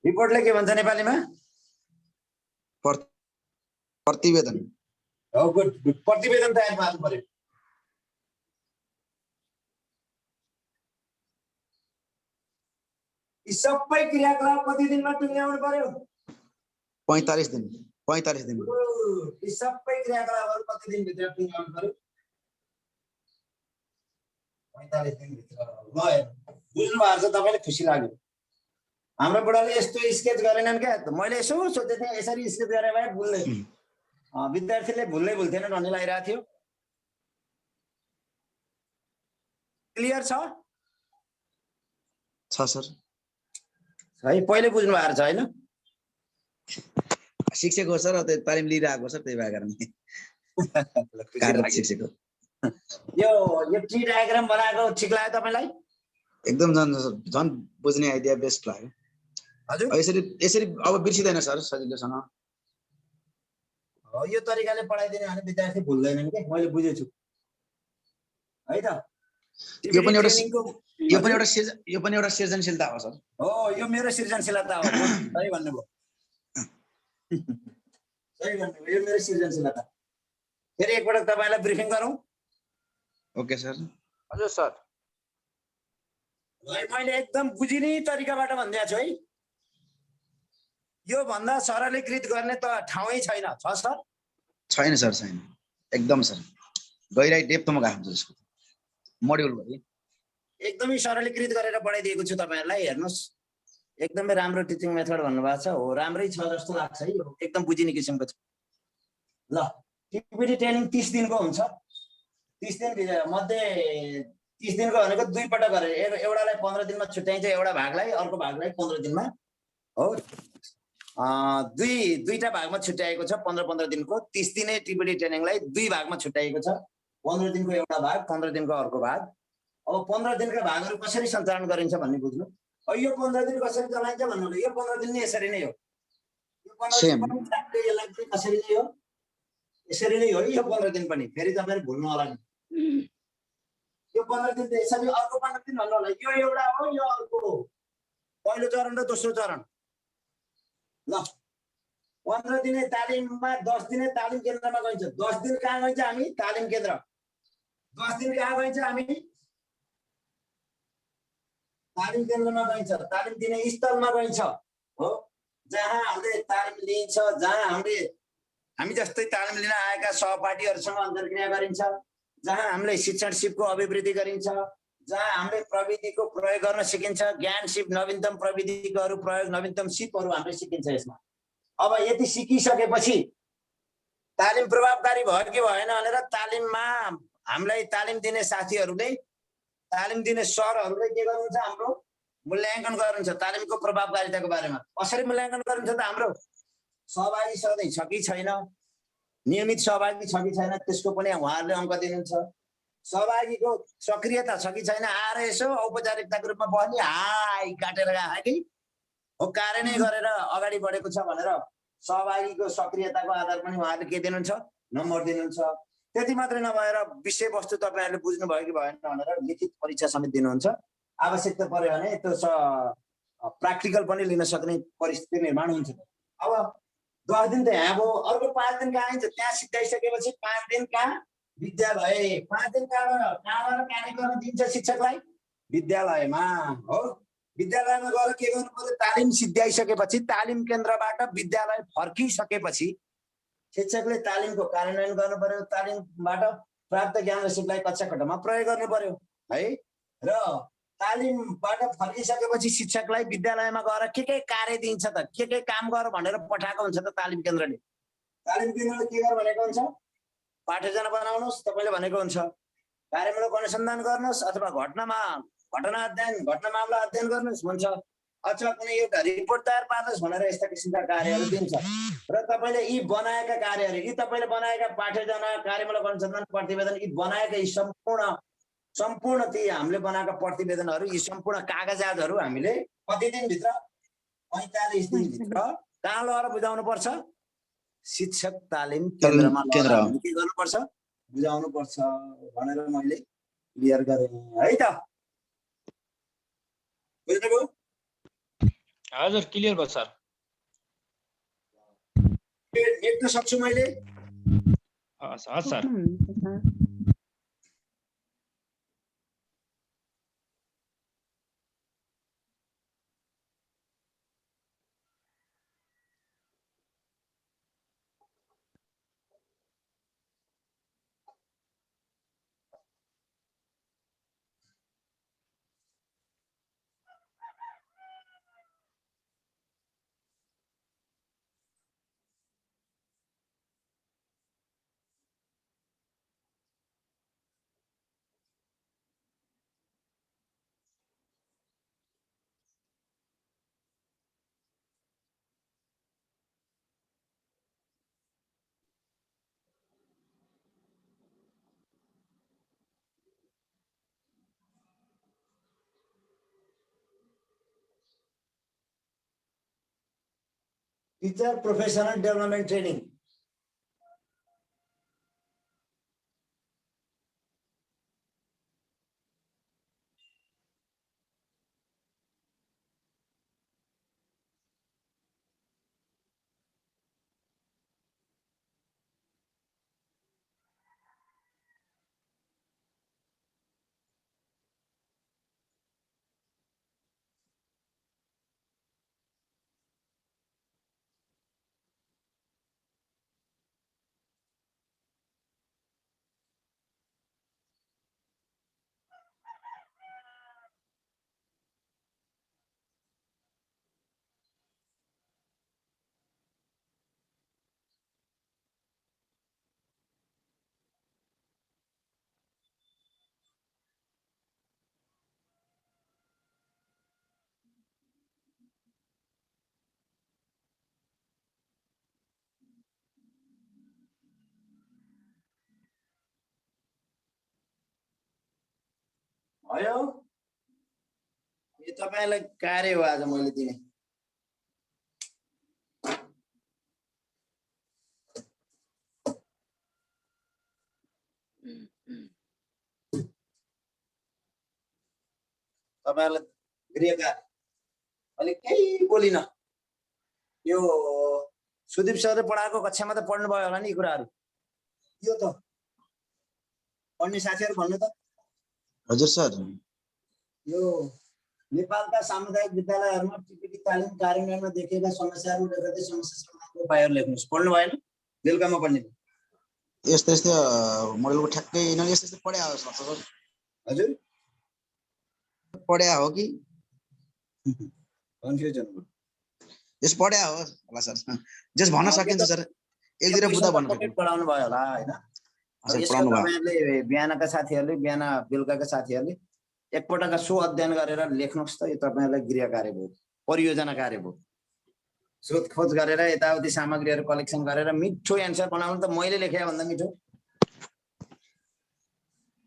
रिपोर्टले के भन्छ नेपालीमा? प्रतिवेदन। हो, गुड गुड। प्रतिवेदन तयार पार्नु पर्यो। यी सबै क्रियाकलाप कति दिनमा टुङ्ग्याउनु पर्यो? 45 दिन। 45 दिन। यी सबै क्रियाकलापहरू कति दिनभित्र टुङ्ग्याउनु पर्यो? 45 दिनभित्र। ल बुझ्नु भएको छ तपाईँले? खुसी लाग्यो। हाम्रो बुढाले यस्तो स्केच गरेनन् क्या। मैले यसो सोचेको थिएँ यसरी स्केच गरे भए भुल्दै विद्यार्थीले भुल्थेन भन्ने लागिरहेको थियो। क्लियर छ? सर है पहिले बुझ्नु भएको छ हैन? शिक्षक हो सर, तालिम लिइरहेको सर, त्यही भएर शिक्षक हो। यो ट्री डायग्राम बनाएको ठिक लाग्यो तपाईलाई? एकदम झन् बुझ्ने आइडिया बेस्ट लाग्यो। हजुर यसरी अब बिर्सिदैन सर सजिलोसँग। हो, यो तरिकाले पढाइदिने भने विद्यार्थी भुल्दैनन् के। मैले बुझेछु है त। यो पनि एउटा सृजनशीलता हो सर। हो, यो मेरो सृजनशीलता हो। सही भन्नुभयो, सही भन्नुभयो। यो मेरो सृजनशीलता। फेरि एकपटक तपाईलाई ब्रिफिङ गरौँ। Okay sir. हजुर सर। मैले एकदम बुझिने तरिकाबाट भनिदिएको छु है। यो भन्दा सरलीकृत गर्ने त ठाउँै छैन। छ सर? छैन सर, छैन। एकदम सर गहिराई डेप्थमा गएको हुन्छ यसको मोड्युल भरि। एकदमै सरलीकृत गरेर पढाइदिएको छु तपाईहरुलाई। हेर्नुस्, एकदमै राम्रो टिचिङ मेथड भन्नुभएको छ। हो, राम्रै छ जस्तो लाग्छ है। एकदम बुझिने किसिमको छ। ल, टिपिडी ट्रेनिङ 30 दिनको हुन्छ। 30 दिन मध्ये 30 दिनको भनेको 2 पटक गरेर, एउटालाई 15 दिनमा छुट्याइन्छ, एउटा भागलाई, अर्को भागलाई 15 दिनमा। हो, दुईटा भागमा छुट्याएको छ 15-15 दिनको। 30 दिने टिपिडी ट्रेनिङलाई 2 भागमा छुट्याएको छ। 15 दिनको एउटा भाग, 15 दिनको अर्को भाग। अब 15 दिनका भागहरू कसरी सञ्चालन गरिन्छ भन्ने बुझ्नु। अब यो 15 दिन कसरी चलाइन्छ भन्नुले यो 15 दिन नै यसरी नै हो। यो 15 दिन पनि यसलाई पनि कसरी नै हो, यसरी नै हो। यो 15 दिन पनि फेरि तपाईहरु भुल्नु होला नि। यो 15 दिन यसरी, अर्को 15 दिन भन्नु होला। यो एउटा हो, यो अर्को हो। पहिलो चरण र दोस्रो चरण। ल, 15 दिने तालिममा 10 दिने तालिम केन्द्रमा गइन्छ। 10 दिन कहाँ गइन्छ हामी? तालिम केन्द्र। 10 दिन कहाँ गइन्छ हामी? तालिम केन्द्रमा गइन्छ। तालिम दिने स्थलमा गइन्छ। हो, जहाँ हामीले तालिम लिन्छ, जहाँ हामी जस्तै तालिम लिन आएका सहपाठीहरूसँग अन्तर्क्रिया गरिन्छ, जहाँ हामीले शिक्षण सिपको अभिवृद्धि गरिन्छ, जहाँ हामीले प्रविधिको प्रयोग गर्न सिकिन्छ, ज्ञान सिप, नवीनतम प्रविधिको प्रयोग, नवीनतम सिपहरू हामीले सिकिन्छ यसमा। अब यति सिकिसकेपछि तालिम प्रभावकारी भयो कि भएन भनेर तालिममा हामीलाई तालिम दिने साथीहरूले, तालिम दिने सरहरूले के गर्नुहुन्छ? हाम्रो मूल्याङ्कन गर्नुहुन्छ तालिमको प्रभावकारिताको बारेमा। कसरी मूल्याङ्कन गर्नुहुन्छ त? हाम्रो सहभागी सधैँ छ कि छैन, नियमित सहभागी छ कि छैन त्यसको पनि उहाँहरूले अङ्क दिनुहुन्छ। सहभागीको सक्रियता छ कि छैन आएर यसो औपचारिकताको रूपमा बस्ने हाई काटेर गएको कि हो कार्य नै गरेर अगाडि बढेको छ भनेर सहभागीको सक्रियताको आधार पनि उहाँहरूले के दिनुहुन्छ नम्बर दिनुहुन्छ। त्यति मात्रै नभएर विषयवस्तु तपाईँहरूले बुझ्नुभयो कि भएन भनेर लिखित परीक्षा समेत दिनुहुन्छ। आवश्यकता पर्यो भने त्यो प्र्याक्टिकल पनि लिन सक्ने परिस्थिति निर्माण हुन्छ। अब 10 दिन त यहाँ भयो, अर्को 5 दिन कहाँ आइन्छ? त्यहाँ सिद्धाइसकेपछि 5 दिन कहाँ विद्यालय, 5 दिन कहाँबाट कार्य गर्न दिन्छ शिक्षकलाई विद्यालयमा हो। विद्यालयमा गएर के गर्नु पर्यो? तालिम सिद्ध्याइसकेपछि तालिम केन्द्रबाट विद्यालय फर्किसकेपछि शिक्षकले तालिमको कार्यान्वयन गर्नु पर्यो। तालिमबाट प्राप्त ज्ञान र सिपलाई कक्षा कोठामा प्रयोग गर्नु पर्यो है। र तालिमबाट फर्किसकेपछि शिक्षकलाई विद्यालयमा गएर के कार्य दिन्छ त, के काम गर भनेर पठाएको हुन्छ त तालिम केन्द्रले। तालिम केन्द्रले के गर भनेको हुन्छ? पाठ्यजना बनाउनुहोस् तपाईँले भनेको हुन्छ, कार्यमूलक अनुसन्धान गर्नुहोस् अथवा घटना मामला अध्ययन गर्नुहोस् भन्छ, अथवा कुनै एउटा रिपोर्ट तयार पार्नुहोस् भनेर यस्ता किसिमका कार्यहरू दिन्छ। र तपाईँले यी बनाएका कार्यहरू, यी तपाईँले बनाएका पाठ्यजना, कार्यमूलक अनुसन्धान, प्रतिवेदन, यी बनाएका यी सम्पूर्ण ती हामीले बनाएका प्रतिवेदनहरू, यी सम्पूर्ण कागजातहरू हामीले कति दिनभित्र? 45 दिनभित्र कहाँ लगेर बुझाउनु पर्छ? शिक्षक तालिम केन्द्रमा लगेर के गर्नुपर्छ? बुझाउनु पर्छ भनेर मैले क्लियर गरेँ है त। बुझ्नुभयो? हजुर क्लियर भयो सर। लेख्न सक्छु मैले? हस् sir. Teacher professional development training. भयो यो तपाईलाई कार्य हो आज मैले दिने। तपाईलाई गृह कार्य अहिले केही बोलिन। यो सुदीप सरले पढाएको कक्षामा त पढ्नु भयो होला नि यी कुराहरू। यो त पढ्ने साथीहरू भन्नु त। हजुर सर। यो नेपालका सामुदायिक विद्यालयहरूमा टिपिटी तालिम कार्यान्वयनमा देखिएका समस्याहरू लेख्दै समस्या समाधानको उपायहरू लेख्नुहोस्। पढ्नु भएन? बेलुकामा पढ्ने। यस्तो यस्तो मोडलको ठ्याक्कै यिनीहरूले यस्तो यस्तो पढ्या हो सर। हजुर पढ्या हो कि कन्फ्युजन हो? यस पढ्या हो होला सर। जस भन्न सकिन्छ सर। एक दुईवटा बुझ्दा भन्न सकिन्छ। पढाउनु भयो होला हैन? तपाईहरुले बिहानका साथीहरुले बिहान बेलुकाका साथीहरुले एकपटकका सो अध्ययन गरेर लेख्नुहोस् त। यो तपाईहरुलाई गृह कार्य भयो, परियोजना कार्य भयो। सोधखोज गरेर यताउति सामग्रीहरू कलेक्सन गरेर मिठो एन्सर बनाउनु त मैले लेखे भन्दा मिठो।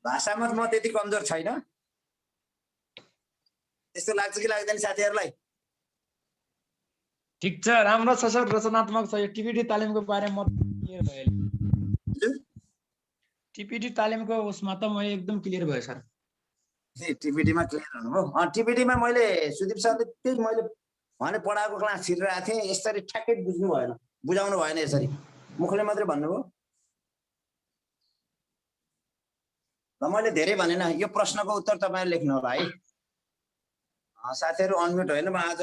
भाषामा म त्यति कमजोर छैन, त्यस्तो लाग्छ कि लाग्दैन साथीहरूलाई? ठिक छ, राम्रो छ सर, रचनात्मक छ। यो टिपिटी तालिमको बारेमा म क्लियर भयो। टिपिटी तालिमको उसमा त म एकदम क्लियर भयो सर। टिपिटीमा क्लियर हुनुभयो? टिपिटीमा मैले सुदीप सरले त्यही मैले भने पढाएको क्लास छिरिरहेको थिएँ, यसरी ठ्याक्कै बुझ्नु भएन, बुझाउनु भएन, यसरी मुखले मात्रै भन्नुभयो। र मैले धेरै भनेन, यो प्रश्नको उत्तर तपाईँले लेख्नु होला है। साथीहरू अनम्युट होइन, म आज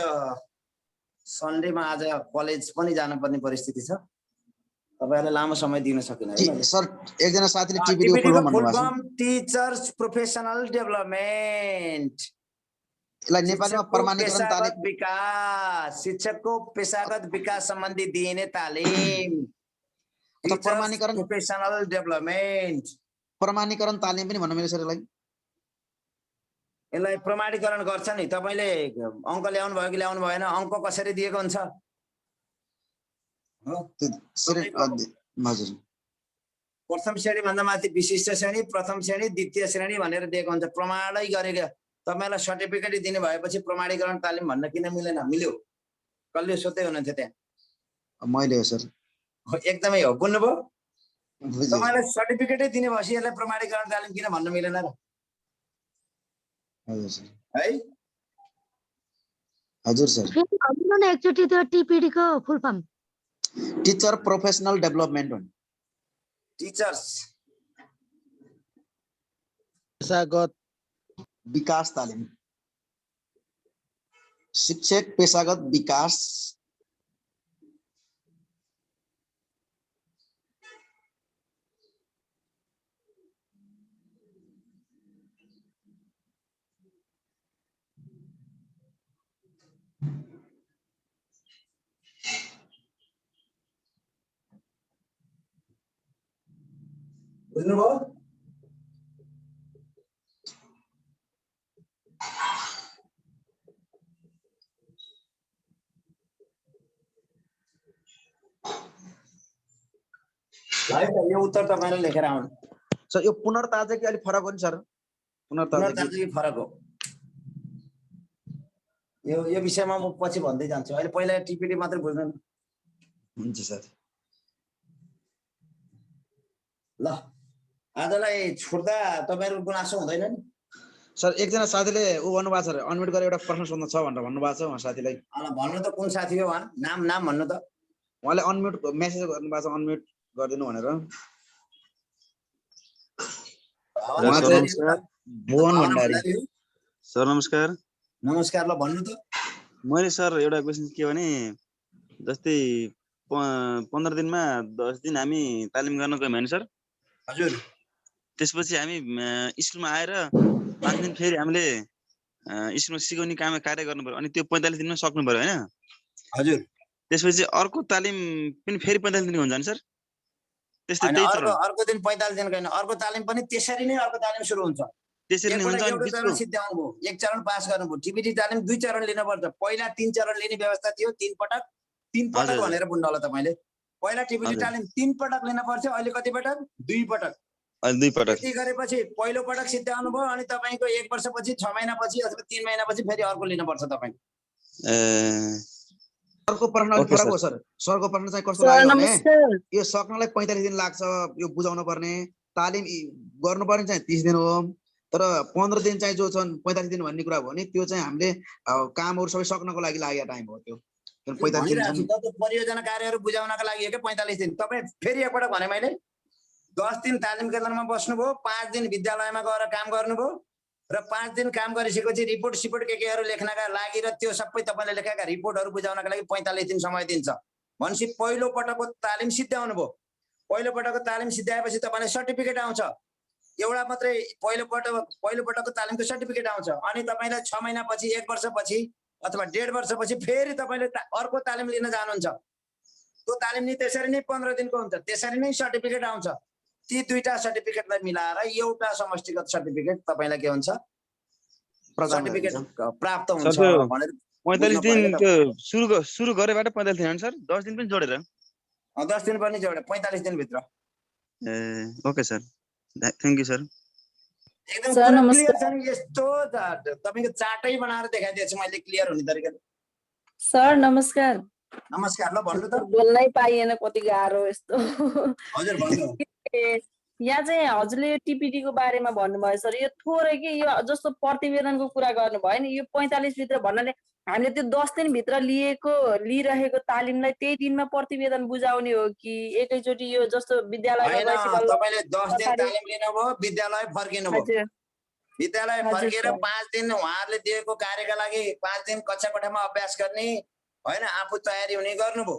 सन्डेमा आज कलेज पनि जानुपर्ने परिस्थिति छ, तपाईँहरूले लामो समय दिन सकिन है मैले। सर एकजना साथीले टिपिटी को टिपिटीको फुल फुल भन्नुभएको छ। Form teachers professional development. यसलाई नेपालीमा शिक्षकको प्रमाणीकरण तालिम। पेशागत विकास, शिक्षकको पेशागत विकास सम्बन्धी दिइने तालिम, अथवा प्रमाणीकरण प्रोफेसनल डेभलपमेन्ट। प्रमाणीकरण तालिम पनि भन्न मिल्छ सर यसलाई। यसलाई प्रमाणीकरण गर्छ नि, तपाईँले अङ्क ल्याउनु भयो कि ल्याउनु भएन, अङ्क कसरी दिएको हुन्छ? हजुर, प्रथम श्रेणी भन्दा माथि विशिष्ट श्रेणी, प्रथम श्रेणी, द्वितीय श्रेणी भनेर दिएको हुन्छ, प्रमाणै गरेको। तपाईँलाई सर्टिफिकेट दिने भएपछि प्रमाणीकरण तालिम भन्न किन मिलेन? मिल्यो, कसले सोध्दै हुनुहुन्थ्यो त्यहाँ? मैले हो सर। एकदमै हो, बुझ्नुभयो? तपाईँलाई सर्टिफिकेटै दिने भएपछि यसलाई प्रमाणीकरण तालिम किन भन्न मिलेन र? हजुर सर। है हजुर सर। एकचोटि त्यो टिपिडी को full form teacher professional development हो। टिचर्स पेशागत विकास तालिम, शिक्षक पेशागत विकास। बुझ्नुभयो? यो उत्तर तपाईँले लेखेर आउनु। सर यो पुनर्ताजा कि अलिक फरक हो नि सर? पुनर्ताजा कि फरक हो? यो विषयमा म पछि भन्दै जान्छु, अहिले पहिला टिपिडी मात्रै बुझ्नु न। हुन्छ सर। ल आजलाई छुट्दा तपाईँहरूको गुनासो हुँदैन नि? सर एकजना साथीले ऊ भन्नुभएको छ, अनम्युट गरेर एउटा प्रश्न सोध्नु छ भनेर भन्नुभएको छ उहाँ साथीलाई। भन्नु त कुन साथी हो? नाम भन्नु त। उहाँले अनम्युट मेसेज गर्नुभएको छ, अनम्युट गरिदिनु भनेर। भुवन भण्डारी। सर नमस्कार। नमस्कार, ल भन्नु त। मैले सर एउटा क्वेसन के भने जस्तै 15 दिनमा 10 दिन हामी तालिम गर्न गयौँ होइन सर? हजुर। त्यसपछि हामी स्कुलमा आएर 5 दिन फेरि हामीले स्कुलमा सिकाउने कार्य गर्नु पर्यो, अनि त्यो 45 दिनमा सक्नु पर्यो होइन? हजुर। त्यसपछि अर्को तालिम पनि फेरि 45 दिनको हुन्छ नि सर? त्यस्तै त्यही चरण? अर्को दिन 45 दिनको हैन, अर्को तालिम पनि त्यसरी नै अर्को तालिम सुरु हुन्छ। त्यसरी नै हुन्छ। एउटा चरण सिद्ध्याउनु भयो, एक चरण पास गर्नुभयो। टिपिटी तालिम 2 चरण लिनुपर्छ। पहिला 3 चरण लिने व्यवस्था थियो, 3 पटक भनेर बुझ्नु होला तपाईले। पहिला टिपिटी तालिम 3 पटक लिन पर्थ्यो, अहिले कति पटक? 2 पटक। अहिले 2 पटक। यति गरेपछि पहिलो पटक सिद्ध्याउनु भयो, अनि तपाईको 1 वर्षपछि 6 महिनापछि अथवा 3 महिनापछि फेरि अर्को लिनुपर्छ तपाईले। सरको प्रश्न अलिक फरक हो सर। सरको प्रश्न चाहिँ कस्तो लाग्यो भने यो सक्नलाई 45 दिन लाग्छ, यो बुझाउनु पर्ने, तालिम गर्नुपर्ने चाहिँ 30 दिन हो, तर 15 दिन चाहिँ जो छन् 45 दिन भन्ने कुरा हो भने त्यो चाहिँ हामीले कामहरु सबै सक्नको लागि लागेको टाइम हो। त्यो 45 दिन छन्। त्यो परियोजना कार्यहरु बुझाउनका लागि हो के 45 दिन। तपाई फेरि एकपटक भने मैले 10 दिन तालिम केन्द्रमा बस्नुभयो, 5 दिन विद्यालयमा गएर काम गर्नुभयो र 5 दिन काम गरिसकेपछि रिपोर्ट सिपोर्ट केकेहरु लेख्नका लागि र त्यो सबै तपाईले लेखेका रिपोर्टहरु बुझाउनका लागि 45 दिन समय दिन्छ। भनेपछि पहिलो पटकको तालिम सिद्ध्याउनु भयो। पहिलो पटकको तालिम सिद्ध्याएपछि तपाईलाई सर्टिफिकेट आउँछ। एउटा मात्रै पहिलो पटकको तालिमको सर्टिफिकेट आउँछ। अनि तपाईलाई 6 महिनापछि, 1 वर्षपछि अथवा 1.5 वर्षपछि फेरि तपाईले अर्को तालिम लिन जानुहुन्छ। त्यो तालिम नि त्यसरी नै 15 दिनको हुन्छ, त्यसरी नै सर्टिफिकेट आउँछ। ती दुईटा सर्टिफिकेटलाई मिलाएर एउटा समष्टिगत सर्टिफिकेट तपाईलाई के हुन्छ? सर्टिफिकेट प्राप्त हुन्छ भनेर 45 बुझ्नु दिन पर्यो त्यो सुरु गरेबाट 45 दिन सर 10 दिन पनि जोडेर 10 दिन पनि जोडे 45 दिन भित्र ए okay sir thank you sir एकदम सर, कुरा नमस्कार। क्लियर छ नि यस्तो तपाईको चार्टै बनाएर देखाइदिएछु मैले क्लियर हुने तरिका सर नमस्कार। नमस्कार ल भन्नु त बोल्नै पाइएन, कति गाह्रो यस्तो। हजुर भन्नु यहाँ चाहिँ हजुरले टिपिडी को बारेमा भन्नुभयो सर, यो थोरै के यो जस्तो प्रतिवेदनको कुरा गर्नुभयो नि, यो 45 भित्र भन्नाले हामीले त्यो 10 दिन भित्र लिइरहेको तालिमलाई त्यही दिनमा प्रतिवेदन बुझाउने हो कि एकैचोटि यो जस्तो विद्यालयमा होइन गएपछि बल्ल तपाईले 10 दिन तालिम लिनुभयो विद्यालय फर्किनुभयो हजुर विद्यालय हजुर फर्केर सर। 5 दिन उहाँहरूले दिएको कार्यका लागि 5 दिन कक्षा कोठामा अभ्यास गर्ने होइन आफू तयारी हुने गर्नुभयो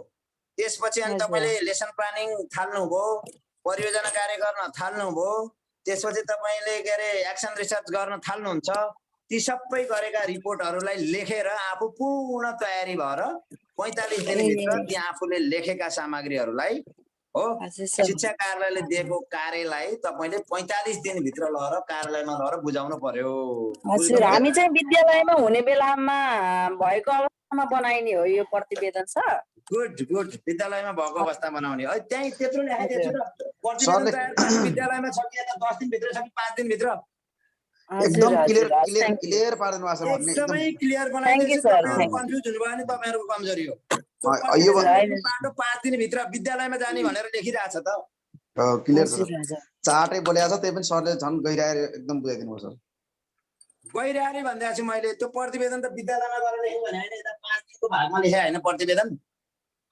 त्यसपछि अनि हजुर। तपाईँले लेसन प्लानिङ थाल्नुभयो परियोजना कार्य गर्न थाल्नुभयो त्यसपछि तपाईँले के अरे एक्सन रिसर्च गर्न थाल्नुहुन्छ ती सबै गरेका रिपोर्टहरूलाई लेखेर आफू पूर्ण तयारी भएर 45 दिनभित्र ती आफूले लेखेका सामग्रीहरूलाई हो हजुर सर। शिक्षा कार्यालयले दिएको कार्यलाई तपाईँले 45 दिनभित्र लगेर कार्यालयमा लगेर बुझाउनु पर्यो हजुर, हामी चाहिँ विद्यालयमा हुने बेलामा भएको अवस्थामा बनाइने हो यो प्रतिवेदन सर। गुड गुड विद्यालयमा भएको अवस्था बनाउने है त्यही त्यत्रो लेखाइदिएको छु त प्रतिवेदन सरले- तयार पार्नु विद्यालयमा छ कि 10 दिनभित्र छ कि 5 दिनभित्र एकदम हजुर, क्लियर हजुर, क्लियर thank you। क्लियर पारिदिनु भएको छ भन्ने एकदमै एकदम क्लियर Thank you, बनाइदिएको छु sir. तपाईहरु Thank you. कन्फ्युज हुनुभयो भने तपाईहरुको कमजोरी हो यो होइन। बाटो 5 दिनभित्र विद्यालयमा जाने भनेर लेखिरहेछ त क्लियर छ हजुर, हजुर। चार्टै बोलेको छ त्यही पनि सरले झन् गइरहेर एकदम बुझाइदिनु भयो सर गइरहने भन्दैछु छु मैले त्यो प्रतिवेदन त विद्यालयमा गएर लेख्यो भने होइन यता 5 दिनको भागमा लेखे होइन प्रतिवेदन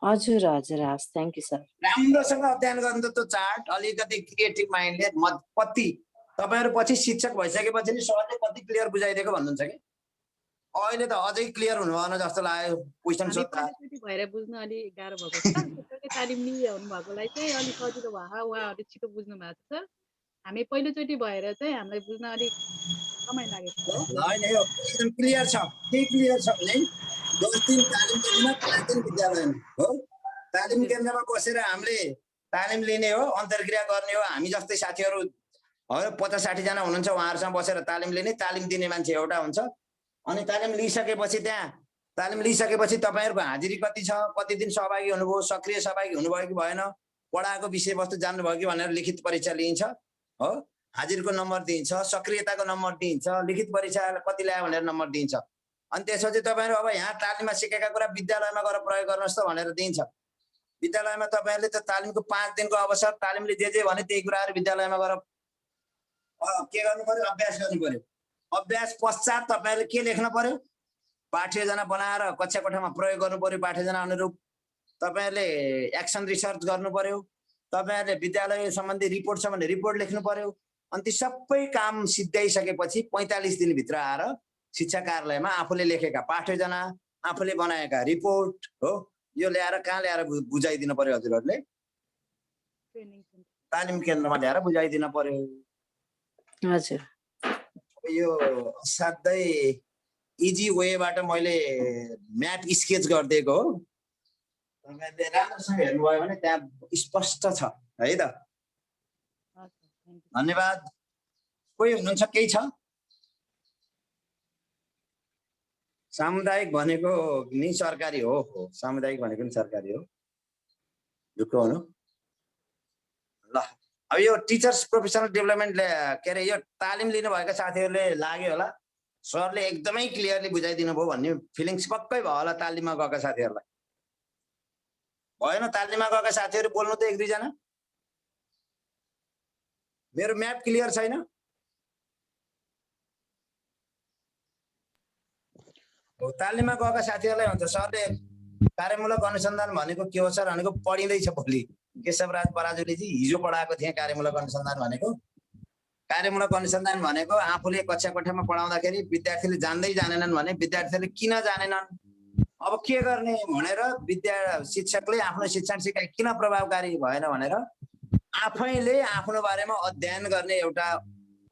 हजुर, हजुर, हस्, थ्याङ्क यू सर। राम्रोसँग अध्ययन गर्नु त त्यो चार्ट अलिकति क्रिएटिभ माइन्डले कति तपाईहरु पछि शिक्षक भइसकेपछि नि सरले कति क्लियर बुझाइदिएको भन्नुहुन्छ कि अहिले त अझै क्लियर हुनु भएन जस्तो लाग्यो क्वेशन हामी सोध्दा पहिलोचोटि भएर बुझ्न अलि गाह्रो भएको छ त्यसैले तालिम लिइरहनु भएकोलाई चाहिँ अलिक सजिलो भयो उहाँहरूले छिटो बुझ्नु भएको छ हामी पहिलोचोटि भएर चाहिँ हामीलाई बुझ्न अलिक समय लागेको हो होइन यो एकदम क्लियर छ के क्लियर छ भने 10 दिन तालिम केन्द्रमा 5 दिन विद्यालयमा हो तालिम केन्द्रमा बसेर हामीले तालिम लिने हो अन्तर्क्रिया गर्ने हो हामी जस्तै साथीहरु 50-60 जना हुनुहुन्छ उहाँहरुसँग बसेर तालिम लिने तालिम दिने मान्छे एउटा हुन्छ अनि तालिम लिइसकेपछि त्यहाँ तालिम लिइसकेपछि तपाईहरुको हाजिरी कति छ कति दिन सहभागी हुनुभयो सक्रिय सहभागी हुनुभयो कि भएन पढाएको विषयवस्तु जान्नुभयो कि भनेर लिखित परीक्षा लिइन्छ हो हाजिरको नम्बर दिइन्छ सक्रियताको नम्बर दिइन्छ लिखित परीक्षा कति ल्यायो भनेर नम्बर दिइन्छ अनि त्यसपछि तपाईहरु अब यहाँ तालिममा सिकेका कुरा विद्यालयमा गएर प्रयोग गर्नुहोस् त भनेर दिइन्छ विद्यालयमा तपाईहरुले त तालिमको 5 दिनको अवसर तालिमले जे भने त्यही कुराहरु विद्यालयमा गएर के गर्नु पर्यो अभ्यास गर्नु पर्यो अभ्यास पश्चात तपाईहरुले के लेख्न पर्यो पाठ्ययोजना बनाएर कक्षा कोठामा प्रयोग गर्नु पर्यो पाठ्ययोजना अनुरूप तपाईहरुले एक्सन रिसर्च गर्नु पर्यो तपाईहरुले विद्यालय सम्बन्धी रिपोर्ट छ भने रिपोर्ट लेख्नु पर्यो अनि ती सबै काम सिद्ध्याइसकेपछि 45 दिन भित्र आएर शिक्षा कार्यालयमा आफूले लेखेका पाठ्ययोजना आफूले बनाएका रिपोर्ट हो यो ल्याएर कहाँ ल्याएर बुझाइदिनु पर्यो हजुरहरुले ट्रेनिङ सेन्टर तालिम केन्द्रमा ल्याएर बुझाइदिनु पर्यो हजुर। यो साध्यै इजी वेबाट मैले म्याप स्केच गरिदिएको हो तपाईहरुले राम्रोसँग हेर्नुभयो भने त्यहाँ स्पष्ट छ है त धन्यवाद कोही हुनुहुन्छ केही छ सामुदायिक भनेको नि सरकारी हो सामुदायिक भनेको नि सरकारी हो ढुक्क हुनु ल अब यो टिचर्स प्रोफेसनल डेभलपमेन्ट के अरे यो तालिम लिनुभएका साथीहरूले लाग्यो होला सरले एकदमै क्लियरली बुझाइदिनु भयो भन्ने फिलिङ्स पक्कै भयो होला तालिममा गएका साथीहरूलाई भएन तालिममा गएका साथीहरू बोल्नु त एक दुईजना मेरो म्याप क्लियर छैन तालिममा गएका साथीहरूलाई हुन्छ सरले कार्यमूलक अनुसन्धान भनेको के हो सर भनेको पढिँदैछ भोलि केशवराज पराजुले चाहिँ हिजो पढाएको थिएँ कार्यमूलक अनुसन्धान भनेको कार्यमूलक अनुसन्धान भनेको आफूले कक्षा कोठामा पढाउँदाखेरि विद्यार्थीले जान्दै जानेनन् भने विद्यार्थीले किन जानेनन् अब के गर्ने भनेर शिक्षकले आफ्नो शिक्षण सिकाइ किन प्रभावकारी भएन भनेर आफैले आफ्नो बारेमा अध्ययन गर्ने एउटा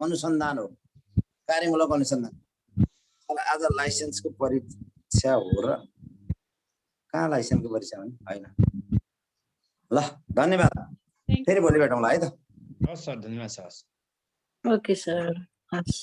अनुसन्धान हो कार्यमूलक अनुसन्धान आज लाइसेन्सको परीक्षा हो र कहाँ लाइसेन्सको परीक्षा हो हैन ल धन्यवाद फेरि भोलि भेटौँला है त हस् सर धन्यवाद सर ओके सर, हस्।